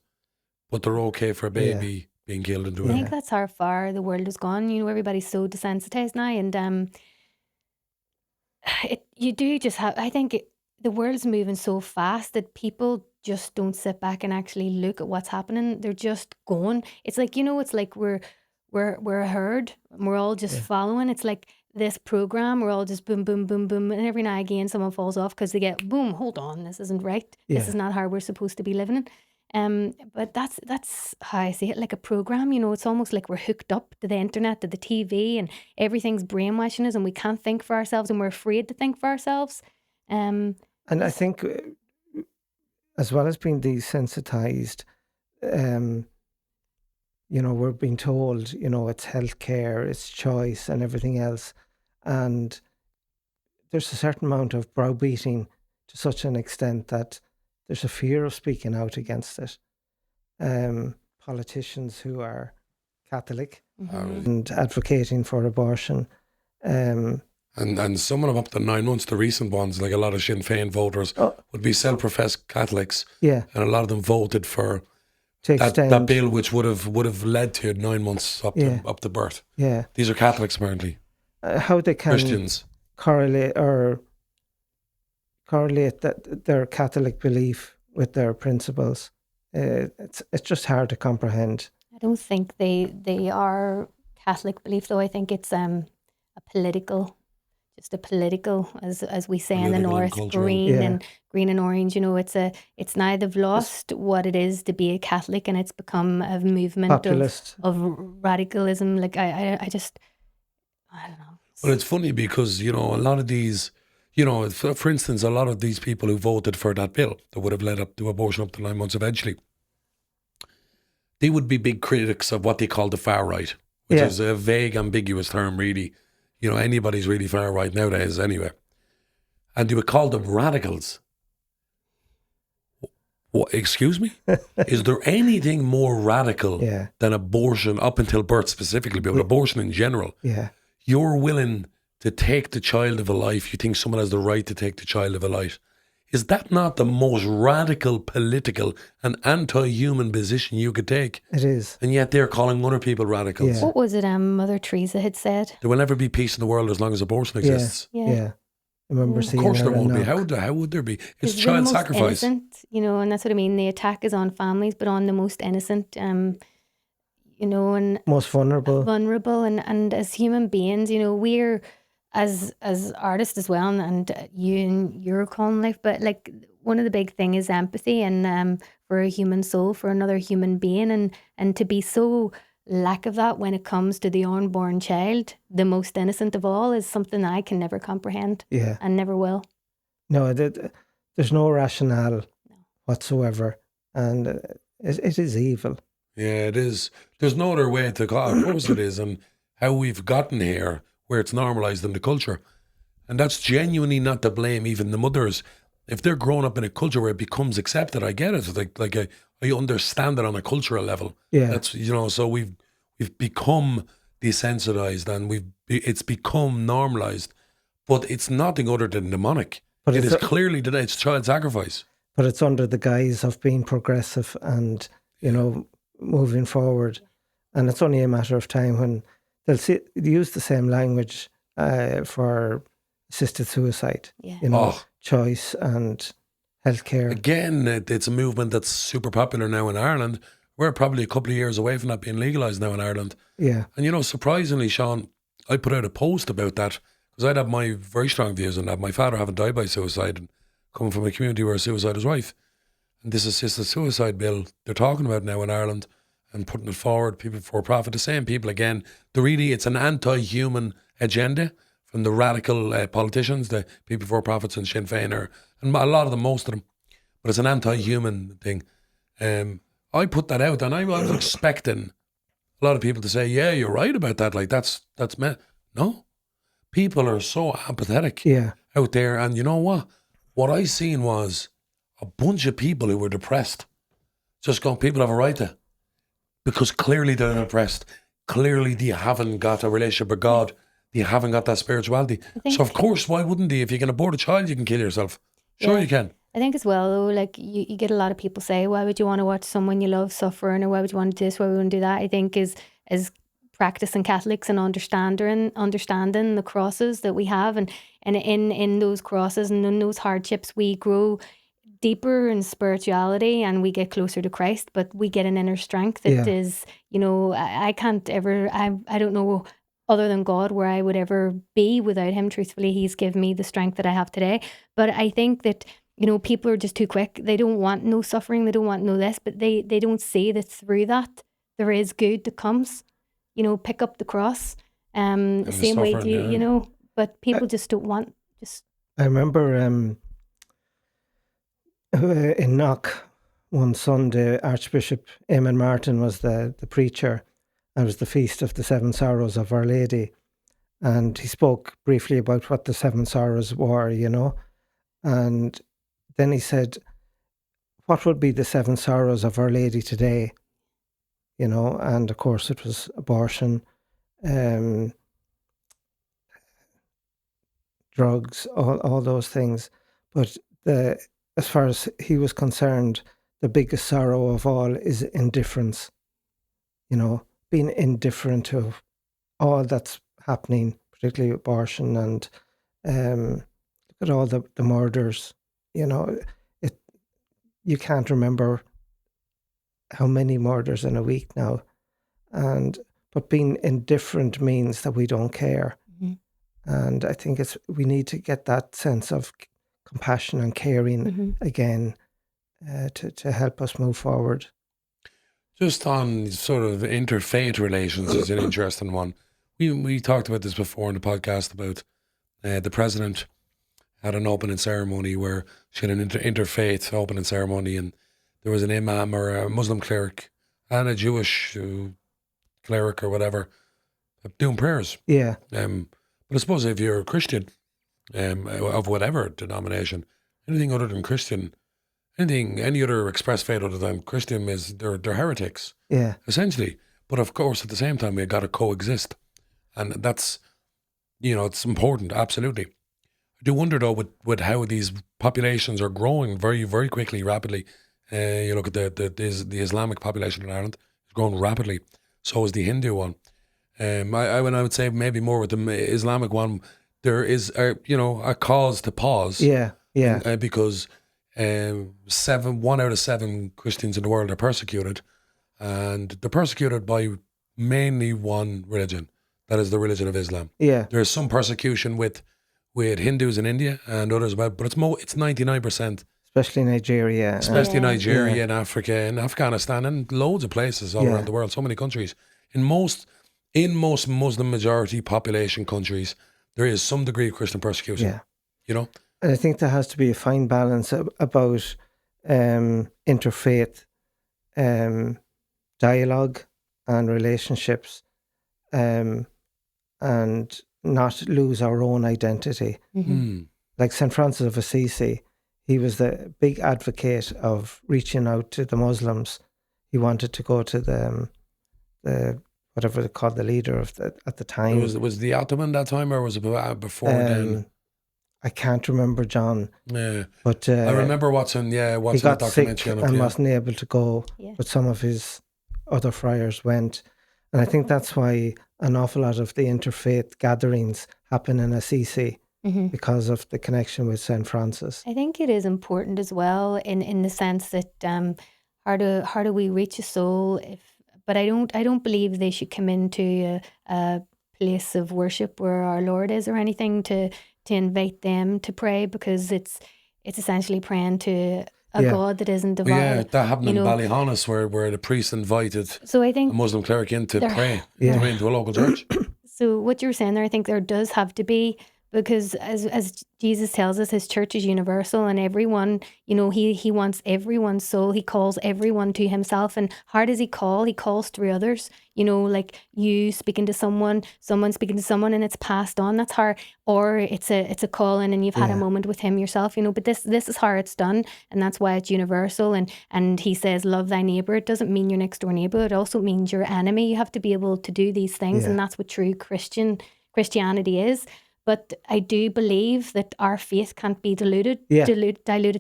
but they're okay for a baby being killed and doing it. I think that's how far the world has gone. You know, everybody's so desensitized now, and you do just have. I think the world's moving so fast that people just don't sit back and actually look at what's happening. They're just going. It's like, you know, it's like we're a herd and we're all just following. It's like this program. We're all just boom, boom, boom, boom, and every now and again someone falls off because they get boom. Hold on, this isn't right. This is not how we're supposed to be living. But that's how I see it, like a program. You know, it's almost like we're hooked up to the internet, to the TV, and everything's brainwashing us, and we can't think for ourselves, and we're afraid to think for ourselves. And I think, as well as being desensitized, you know, we're being told, you know, it's healthcare, it's choice, and everything else, and there's a certain amount of browbeating to such an extent that there's a fear of speaking out against it. Politicians who are Catholic and advocating for abortion. And some of them up to 9 months, the recent ones, like a lot of Sinn Féin voters, would be self-professed Catholics. Yeah. And a lot of them voted for that bill, which would have led to 9 months up to birth. Yeah. These are Catholics, apparently. How they can Christians. correlate or correlate that their Catholic belief with their principles. It's just hard to comprehend. I don't think they are Catholic belief, though. I think it's a political, as we say in the Political and north, cultural. green and orange. It's now they've lost what it is to be a Catholic, and it's become a movement Populist. of radicalism. Like I don't know. Well, it's funny because, a lot of these, for instance, a lot of these people who voted for that bill that would have led up to abortion up to 9 months eventually, they would be big critics of what they call the far right, which is a vague, ambiguous term, really. Anybody's really far right nowadays anyway. And they would call them radicals. What, excuse me? Is there anything more radical than abortion up until birth specifically, but abortion in general? Yeah. You're willing to take the child of a life. You think someone has the right to take the child of a life. Is that not the most radical, political and anti-human position you could take? It is. And yet they're calling other people radicals. Yeah. What was it Mother Teresa had said? There will never be peace in the world as long as abortion exists. Yeah. I remember Of seeing course her there won't in be. Knock. How would there be? It's They're the child most sacrifice. innocent, and that's what I mean. The attack is on families, but on the most innocent, and Most vulnerable. and as human beings, we're as artists as well, and you in your calling life. But like one of the big thing is empathy, and for a human soul, for another human being, and to be so lack of that when it comes to the unborn child, the most innocent of all, is something I can never comprehend. Yeah. And never will. No, there's no rationale whatsoever, and it is evil. Yeah, it is. There's no other way to call it. Of course it is. And how we've gotten here where it's normalised in the culture. And that's genuinely not to blame even the mothers. If they're growing up in a culture where it becomes accepted, I get it. Like I understand it on a cultural level. Yeah. That's, so we've become desensitized and it's become normalised. But it's nothing other than demonic. But it is clearly today, it's child sacrifice. But it's under the guise of being progressive and, moving forward. And it's only a matter of time when they'll use the same language for assisted suicide, choice and healthcare. Again, it's a movement that's super popular now in Ireland. We're probably a couple of years away from that being legalised now in Ireland. Yeah. And surprisingly, Sean, I put out a post about that because I'd have my very strong views on that. My father having died by suicide and coming from a community where suicide is rife. And this assisted suicide bill they're talking about now in Ireland and putting it forward, people for profit, the same people again. It's an anti-human agenda from the radical politicians, the people for profits and Sinn Féin, and a lot of them, most of them. But it's an anti-human thing. I put that out and I was expecting a lot of people to say, yeah, you're right about that. Like that's meant. No. People are so apathetic out there. And you know what? What I seen was a bunch of people who were depressed. Just going, people have a right to. Because clearly they're depressed. Clearly they haven't got a relationship with God. They haven't got that spirituality. So of course, why wouldn't they? If you can abort a child, you can kill yourself. Sure you can. I think as well, though, like you get a lot of people say, why would you want to watch someone you love suffering, or why would you want to do this, why would you want to do that? I think is practicing Catholics and understanding the crosses that we have, and in those crosses and in those hardships we grow deeper in spirituality and we get closer to Christ, but we get an inner strength that is, I can't ever, I don't know other than God where I would ever be without him. Truthfully, he's given me the strength that I have today. But I think that, people are just too quick. They don't want no suffering. They don't want no this, but they don't see that through that there is good that comes. Pick up the cross. The same way, but people just don't want. I remember in Knock one Sunday, Archbishop Eamon Martin was the preacher. And it was the Feast of the Seven Sorrows of Our Lady. And he spoke briefly about what the Seven Sorrows were, And then he said, what would be the seven sorrows of Our Lady today? And of course it was abortion, drugs, all those things. But as far as he was concerned, the biggest sorrow of all is indifference. Being indifferent to all that's happening, particularly abortion, and look at all the murders you know, you can't remember how many murders in a week now, but being indifferent means that we don't care. Mm-hmm. And I think we need to get that sense of compassion and caring Mm-hmm. again to help us move forward. Just on sort of interfaith relations is an interesting one. We talked about this before in the podcast about the president had an opening ceremony where she had an interfaith opening ceremony, and there was an imam or a Muslim cleric and a Jewish cleric or whatever doing prayers. Yeah. But I suppose if you're a Christian of whatever denomination, anything other than Christian, any other expressed faith other than Christian they're heretics. Yeah. Essentially. But of course, at the same time, we've got to coexist. And that's, it's important, absolutely. I do wonder, though, with how these populations are growing very, very quickly, rapidly. You look at the Islamic population in Ireland, it's growing rapidly. So is the Hindu one. I would say maybe more with the Islamic one, there is, a cause to pause. Yeah, yeah. Because 1 out of 7 Christians in the world are persecuted. And they're persecuted by mainly one religion. That is the religion of Islam. Yeah. There's some persecution with Hindus in India and others, but it's 99%. Especially Nigeria. Especially Nigeria and Africa and Afghanistan and loads of places all around the world, so many countries. In most Muslim majority population countries, there is some degree of Christian persecution. Yeah. And I think there has to be a fine balance about interfaith dialogue and relationships, and not lose our own identity. Mm-hmm. Like St. Francis of Assisi, he was the big advocate of reaching out to the Muslims. He wanted to go to the whatever they called the leader of at the time. Was the Ottoman that time, or was it before then? I can't remember, John. Yeah, but I remember watching he that got documentary sick on it. and wasn't able to go, but some of his other friars went. And I think that's why an awful lot of the interfaith gatherings happen in Assisi, because of the connection with St. Francis. I think it is important as well in the sense that how do we reach a soul? But I don't believe they should come into a place of worship where our Lord is or anything to invite them to pray, because it's essentially praying to a God that isn't divine. Yeah, that happened in Ballyhonus where the priest invited a Muslim cleric in to pray into a local church. So what you're saying there, I think there does have to be, because as Jesus tells us, his church is universal and everyone, he wants everyone's soul. He calls everyone to himself. And how does he call? He calls through others, like you speaking to someone speaking to someone, and it's passed on. That's how, or it's a call in and you've had a moment with him yourself, but this is how it's done. And that's why it's universal. And he says, love thy neighbor. It doesn't mean your next door neighbor. It also means your enemy. You have to be able to do these things. And that's what true Christianity is. But I do believe that our faith can't be diluted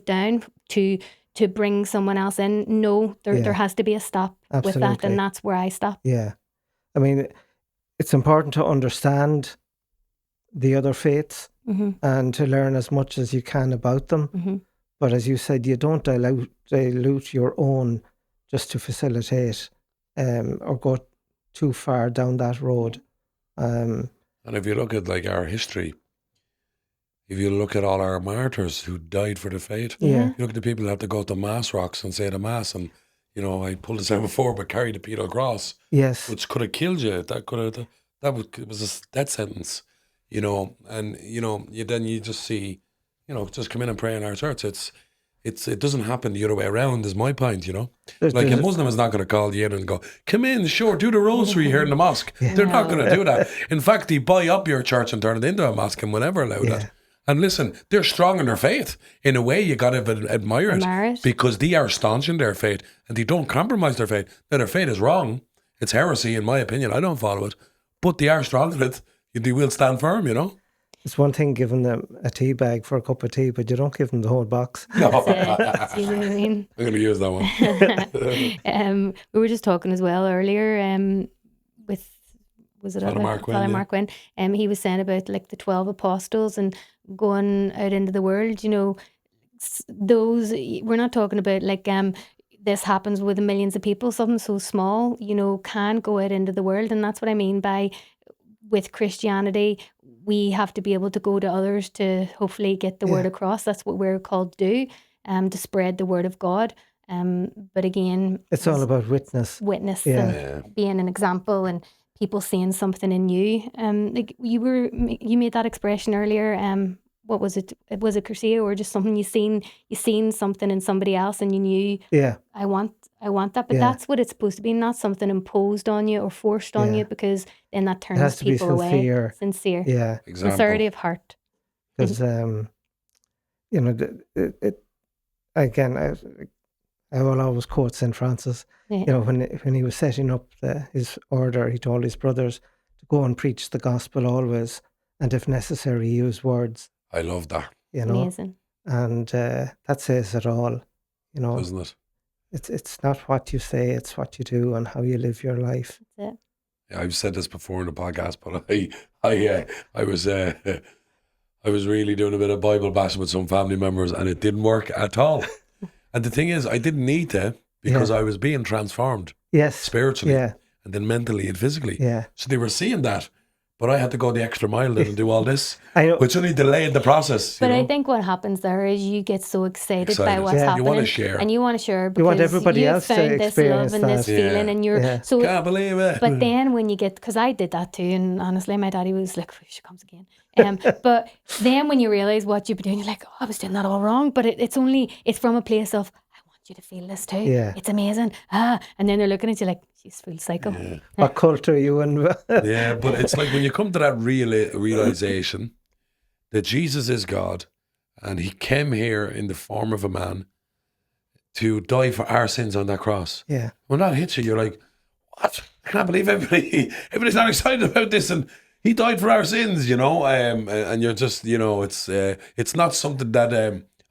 down to bring someone else in. No, there has to be a stop with that, and that's where I stop. Yeah. I mean, it's important to understand the other faiths and to learn as much as you can about them. But as you said, you don't dilute your own just to facilitate or go too far down that road. And if you look at our history, if you look at all our martyrs who died for the faith, you look at the people who have to go to Mass rocks and say the Mass, and I pulled this out before, but carry the penal cross, which could have killed you. It was a death sentence, and you just see, just come in and pray in our church. It doesn't happen the other way around, is my point, a Muslim is not going to call you in and go, come in, sure, do the rosary here in the mosque. They're not going to do that. In fact, they buy up your church and turn it into a mosque and will never allow that. And listen, they're strong in their faith. In a way, you got to admire it because they are staunch in their faith and they don't compromise their faith. Now, their faith is wrong. It's heresy, in my opinion. I don't follow it. But they are strong in it. They will stand firm, It's one thing giving them a tea bag for a cup of tea, but you don't give them the whole box. No. You know what I mean? I'm going to use that one. We were just talking as well earlier with, was it Father Mark Wynn? He was saying about the 12 apostles and going out into the world, those, we're not talking about like this happens with millions of people. Something so small, can go out into the world, and that's what I mean by with Christianity. We have to be able to go to others to hopefully get the word across. That's what we're called to do, to spread the word of God. But again, it's all about witness and being an example and people seeing something in you. Like you made that expression earlier. What was it? Was it Cursillo or just something you seen something in somebody else and you knew? Yeah, I want that. But that's what it's supposed to be, not something imposed on you or forced on you, because then that turns it has to people be sincere. away. Sincere. Yeah, Sincerity of heart. because again, I will always quote St. Francis. Yeah. When he was setting up his order, he told his brothers to go and preach the gospel always, and if necessary, use words. I love that. Amazing. And that says it all. Doesn't it? It's not what you say; it's what you do and how you live your life. That's it. Yeah, I've said this before in the podcast, but I was really doing a bit of Bible bashing with some family members, and it didn't work at all. And the thing is, I didn't need to, because I was being transformed. Yes, spiritually, and then mentally and physically. Yeah. So they were seeing that, but I had to go the extra mile then and do all this, I know. which only delayed the process. But I think what happens there is you get so excited by what's You happening. want to share. And you want to share because you want everybody else found to this experience love and this feeling, and you're so can't believe it. But then when you get, because I did that too, and honestly, my daddy was like, "She comes again." But then when you realize what you've been doing, you're like, "Oh, I was doing that all wrong." But it's from a place of, "I want you to feel this too. Yeah. It's amazing." And then they're looking at you like, "She's full cycle." Yeah. What cult are you in? Yeah, but it's like when you come to that realization that Jesus is God, and he came here in the form of a man to die for our sins on that cross. Yeah. When that hits you, you're like, what? I can't believe everybody's not excited about this, and he died for our sins, and you're just, it's not something that,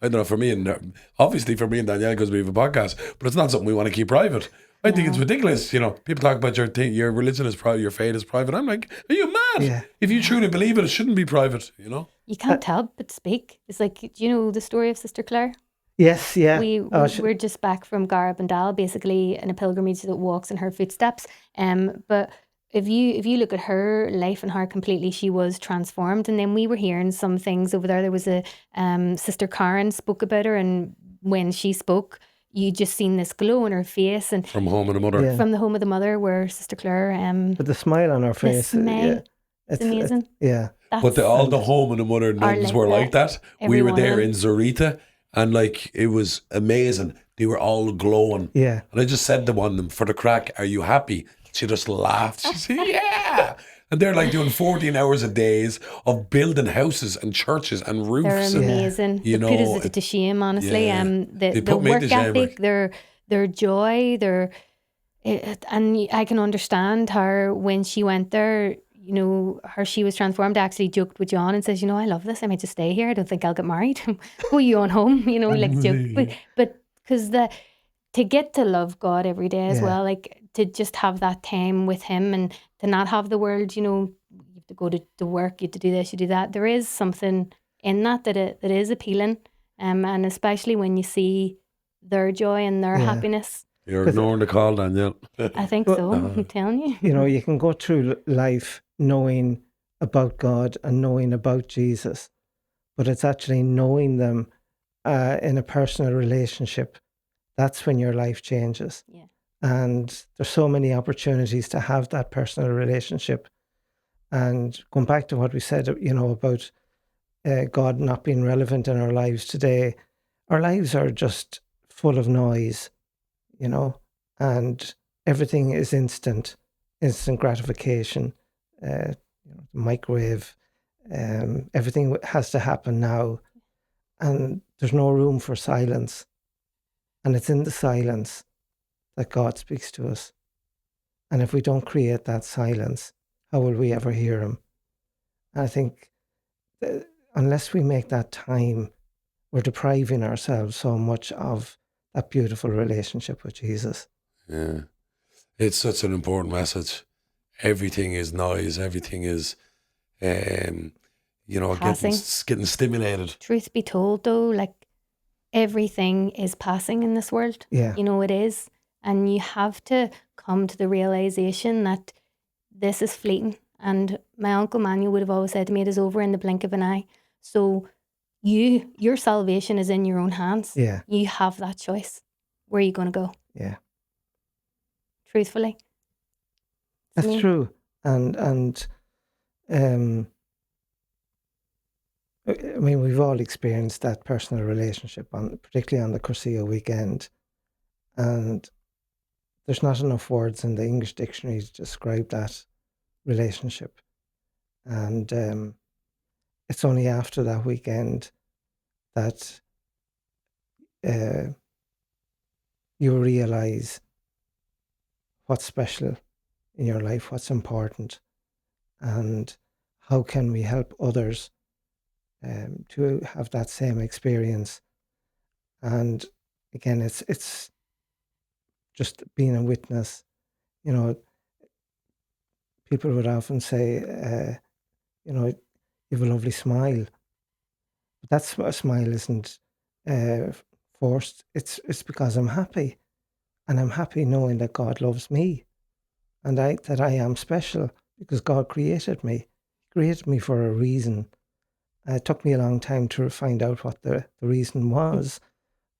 I don't know, for me and obviously for me and Danielle, because we have a podcast, but it's not something we want to keep private. I think it's ridiculous. People talk about your religion is private, your faith is private. I'm like, are you mad? Yeah. If you truly believe it shouldn't be private, You can't help but speak. It's like, do you know the story of Sister Claire? Yes, yeah. We're just back from Garb and Dal, basically in a pilgrimage that walks in her footsteps. But if you look at her life and heart completely, she was transformed. And then we were hearing some things over there. There was a Sister Karen spoke about her, and when she spoke, you just seen this glow on her face, and from Home of the Mother. From the Home of the Mother, where Sister Claire, with the smile on her face, it's amazing. But all the Home of the Mother nuns were like that. We were there in Zorita, and it was amazing. They were all glowing. Yeah. And I just said to one of them, for the crack, "Are you happy?" She just laughed. She said, "Yeah." And they're doing 14 hours a day of building houses and churches and roofs. They're amazing. They put us to shame, honestly. The work ethic, their joy, and I can understand her when she went there. She was transformed. I actually joked with John and says, "I love this. I might just stay here. I don't think I'll get married. Go you on home." Joke. But because to get to love God every day as well, to just have that time with him and to not have the world, you have to go to work, you have to do this, you do that. There is something in that is appealing, and especially when you see their joy and their happiness. You're ignoring the call, Danielle. I think so. I'm telling you. You can go through life knowing about God and knowing about Jesus, but it's actually knowing them in a personal relationship. That's when your life changes. Yeah. And there's so many opportunities to have that personal relationship. And going back to what we said, about God not being relevant in our lives today, our lives are just full of noise, and everything is instant gratification, microwave, everything has to happen now. And there's no room for silence. And it's in the silence that God speaks to us. And if we don't create that silence, how will we ever hear him? I think unless we make that time, we're depriving ourselves so much of that beautiful relationship with Jesus. Yeah. It's such an important message. Everything is noise. Everything is, getting stimulated. Truth be told, though, everything is passing in this world. Yeah. You know, it is. And you have to come to the realization that this is fleeting. And my Uncle Manuel would have always said to me, it is over in the blink of an eye. So your salvation is in your own hands. Yeah. You have that choice. Where are you going to go? Yeah. Truthfully. That's true. And I mean, we've all experienced that personal relationship, particularly on the Cursillo weekend. And there's not enough words in the English dictionary to describe that relationship. And it's only after that weekend that you realize what's special in your life, what's important, and how can we help others to have that same experience. And again, it's just being a witness. You know, people would often say, you know, you have a lovely smile. But that smile isn't forced. It's because I'm happy. And I'm happy knowing that God loves me and that I am special because God created me. He created me for a reason. It took me a long time to find out what the reason was.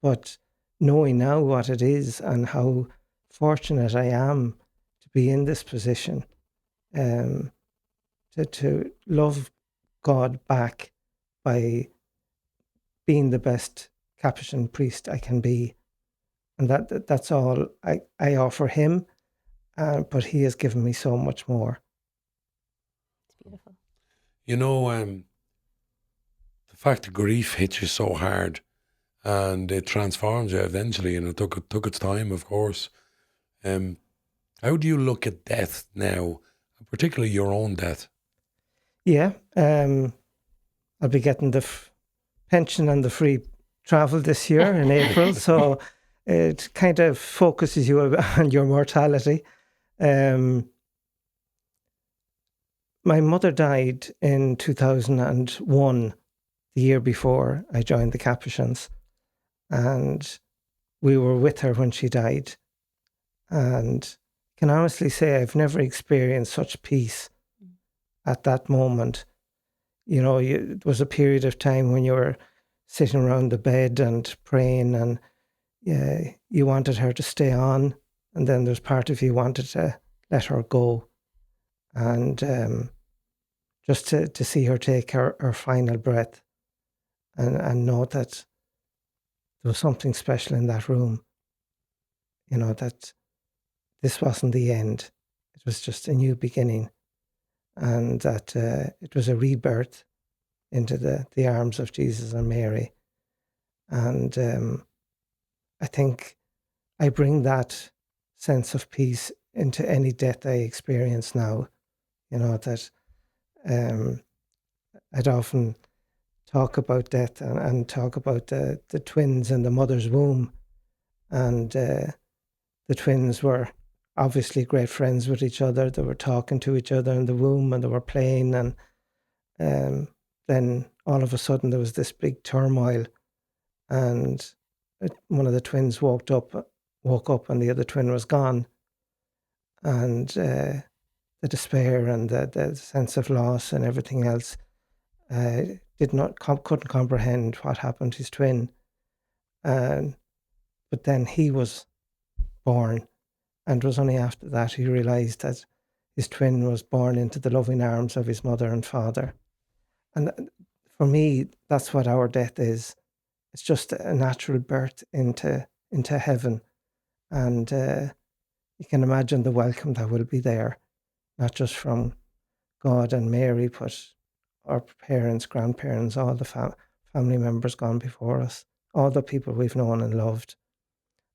But knowing now what it is and how fortunate I am to be in this position, to love God back by being the best Capuchin priest I can be. And that's all I offer him, but he has given me so much more. It's beautiful. You know, the fact that grief hits you so hard and it transforms you eventually, and it took its time, of course. How do you look at death now, particularly your own death? Yeah, I'll be getting the pension and the free travel this year in April, so it kind of focuses you on your mortality. My mother died in 2001, the year before I joined the Capuchins, and we were with her when she died. And I can honestly say I've never experienced such peace at that moment. You know, it was a period of time when you were sitting around the bed and praying, and you wanted her to stay on, and then there's part of you wanted to let her go. And just to see her take her final breath and know that there was something special in that room. You know, that this wasn't the end. It was just a new beginning. And that it was a rebirth into the arms of Jesus and Mary. And I think I bring that sense of peace into any death I experience now. You know, that I'd often talk about death and talk about the twins in the mother's womb. And the twins were obviously great friends with each other. They were talking to each other in the womb and they were playing. And then all of a sudden there was this big turmoil. And one of the twins woke up and the other twin was gone. And the despair and the sense of loss and everything else couldn't comprehend what happened to his twin. But then he was born, and it was only after that he realised that his twin was born into the loving arms of his mother and father. And for me, that's what our death is. It's just a natural birth into heaven. And you can imagine the welcome that will be there, not just from God and Mary, but our parents, grandparents, all the family members gone before us, all the people we've known and loved.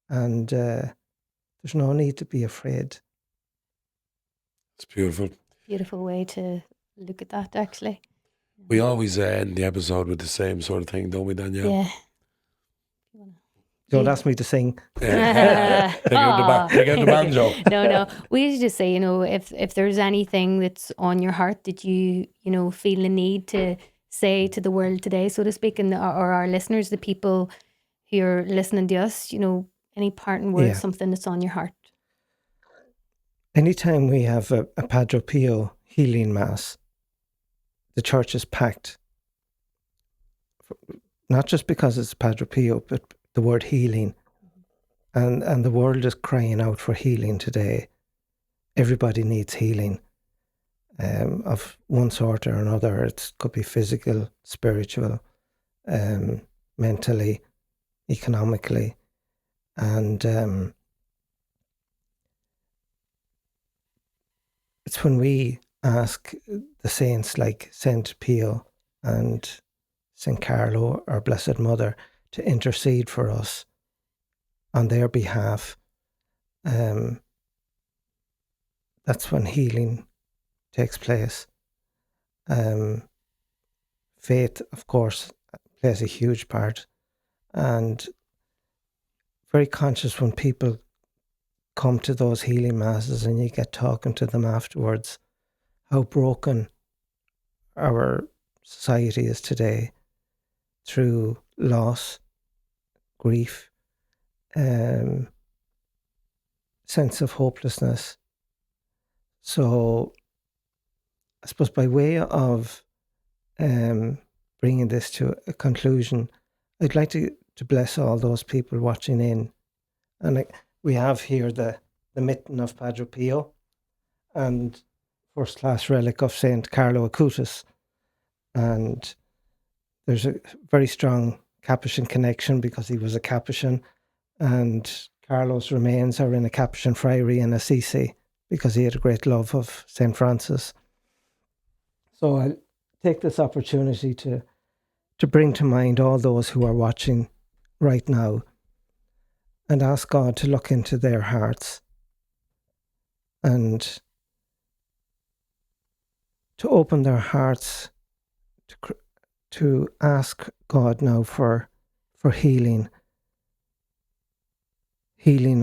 And there's no need to be afraid. It's beautiful. Beautiful way to look at that, actually. We always end the episode with the same sort of thing, don't we, Danielle? Yeah. Don't ask me to sing. Take out the banjo. No. We usually just say, you know, if there's anything that's on your heart that you feel the need to say to the world today, so to speak, and or our listeners, the people who are listening to us, any parting words, Yeah. something that's on your heart? Anytime we have a Padre Pio healing mass, the church is packed. Not just because it's Padre Pio, but the word healing. And the world is crying out for healing today. Everybody needs healing of one sort or another. It could be physical, spiritual, mentally, economically. And it's when we ask the saints like Saint Pio and Saint Carlo, our Blessed Mother, to intercede for us on their behalf. That's when healing takes place. Faith, of course, plays a huge part, and very conscious when people come to those healing masses and you get talking to them afterwards, how broken our society is today through loss, grief, sense of hopelessness. So I suppose by way of bringing this to a conclusion, I'd like to bless all those people watching in. And we have here the mitten of Padre Pio and first class relic of Saint Carlo Acutis. And there's a very strong Capuchin connection because he was a Capuchin, and Carlo's remains are in a Capuchin friary in Assisi because he had a great love of St. Francis. So I'll take this opportunity to bring to mind all those who are watching right now and ask God to look into their hearts and to open their hearts to ask God now for healing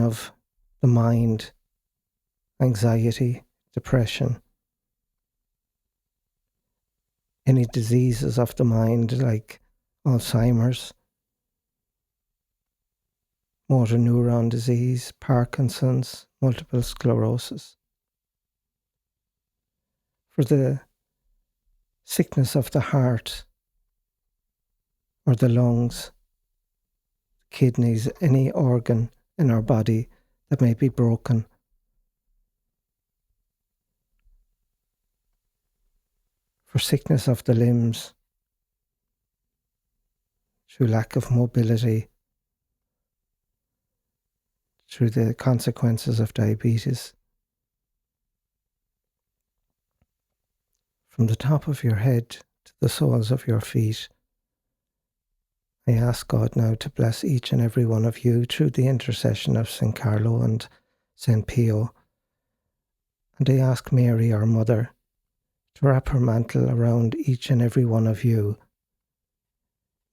of the mind, anxiety, depression, any diseases of the mind like Alzheimer's, motor neuron disease, Parkinson's, multiple sclerosis. For the sickness of the heart or the lungs, kidneys, any organ in our body that may be broken. For sickness of the limbs, through lack of mobility, through the consequences of diabetes. From the top of your head to the soles of your feet, I ask God now to bless each and every one of you through the intercession of St. Carlo and St. Pio. And I ask Mary, our Mother, to wrap her mantle around each and every one of you.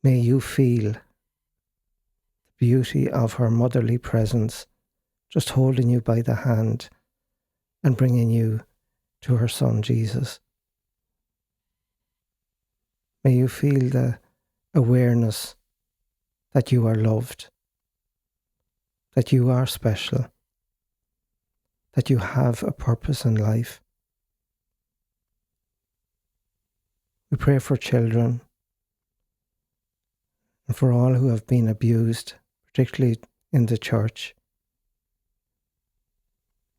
May you feel the beauty of her motherly presence, just holding you by the hand and bringing you to her Son, Jesus. May you feel the awareness that you are loved, that you are special, that you have a purpose in life. We pray for children and for all who have been abused, particularly in the church.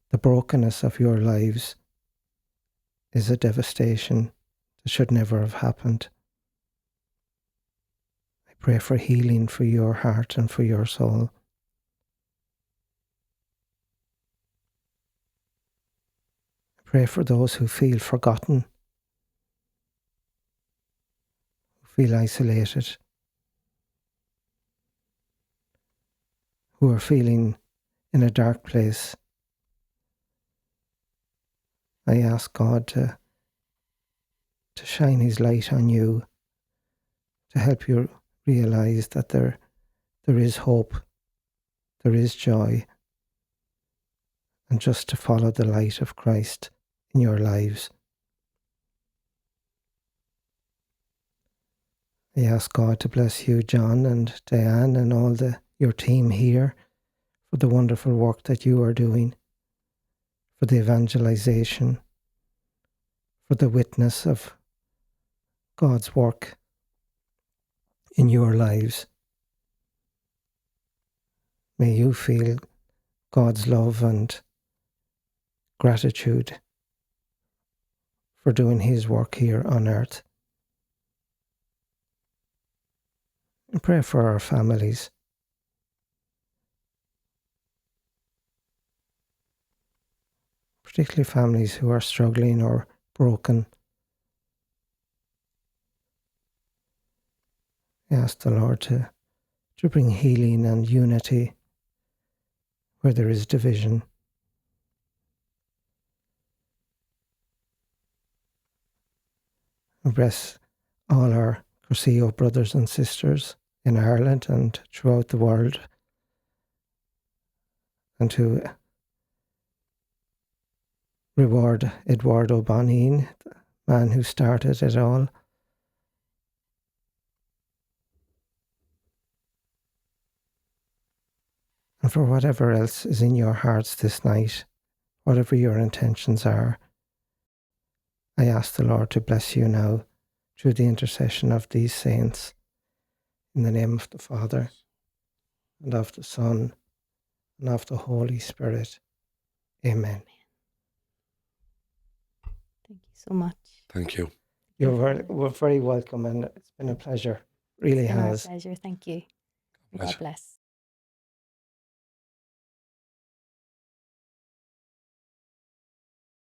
The brokenness of your lives is a devastation that should never have happened. I pray for healing for your heart and for your soul. I pray for those who feel forgotten, who feel isolated, who are feeling in a dark place. I ask God to shine his light on you, to help you realize that there is hope, there is joy, and just to follow the light of Christ in your lives. I ask God to bless you, John and Diane, and all your team here for the wonderful work that you are doing, for the evangelization, for the witness of God's work in your lives. May you feel God's love and gratitude for doing His work here on earth. And pray for our families. Particularly families who are struggling or broken. I ask the Lord to bring healing and unity where there is division. And bless all our Cursillo brothers and sisters in Ireland and throughout the world, and to reward Eduardo Bonin, the man who started it all. And for whatever else is in your hearts this night, whatever your intentions are, I ask the Lord to bless you now through the intercession of these saints. In the name of the Father, and of the Son, and of the Holy Spirit. Amen. Thank you so much. Thank you. We're very welcome, and it's been a pleasure. Really It's been our has. pleasure. Thank you. Bless God you. bless.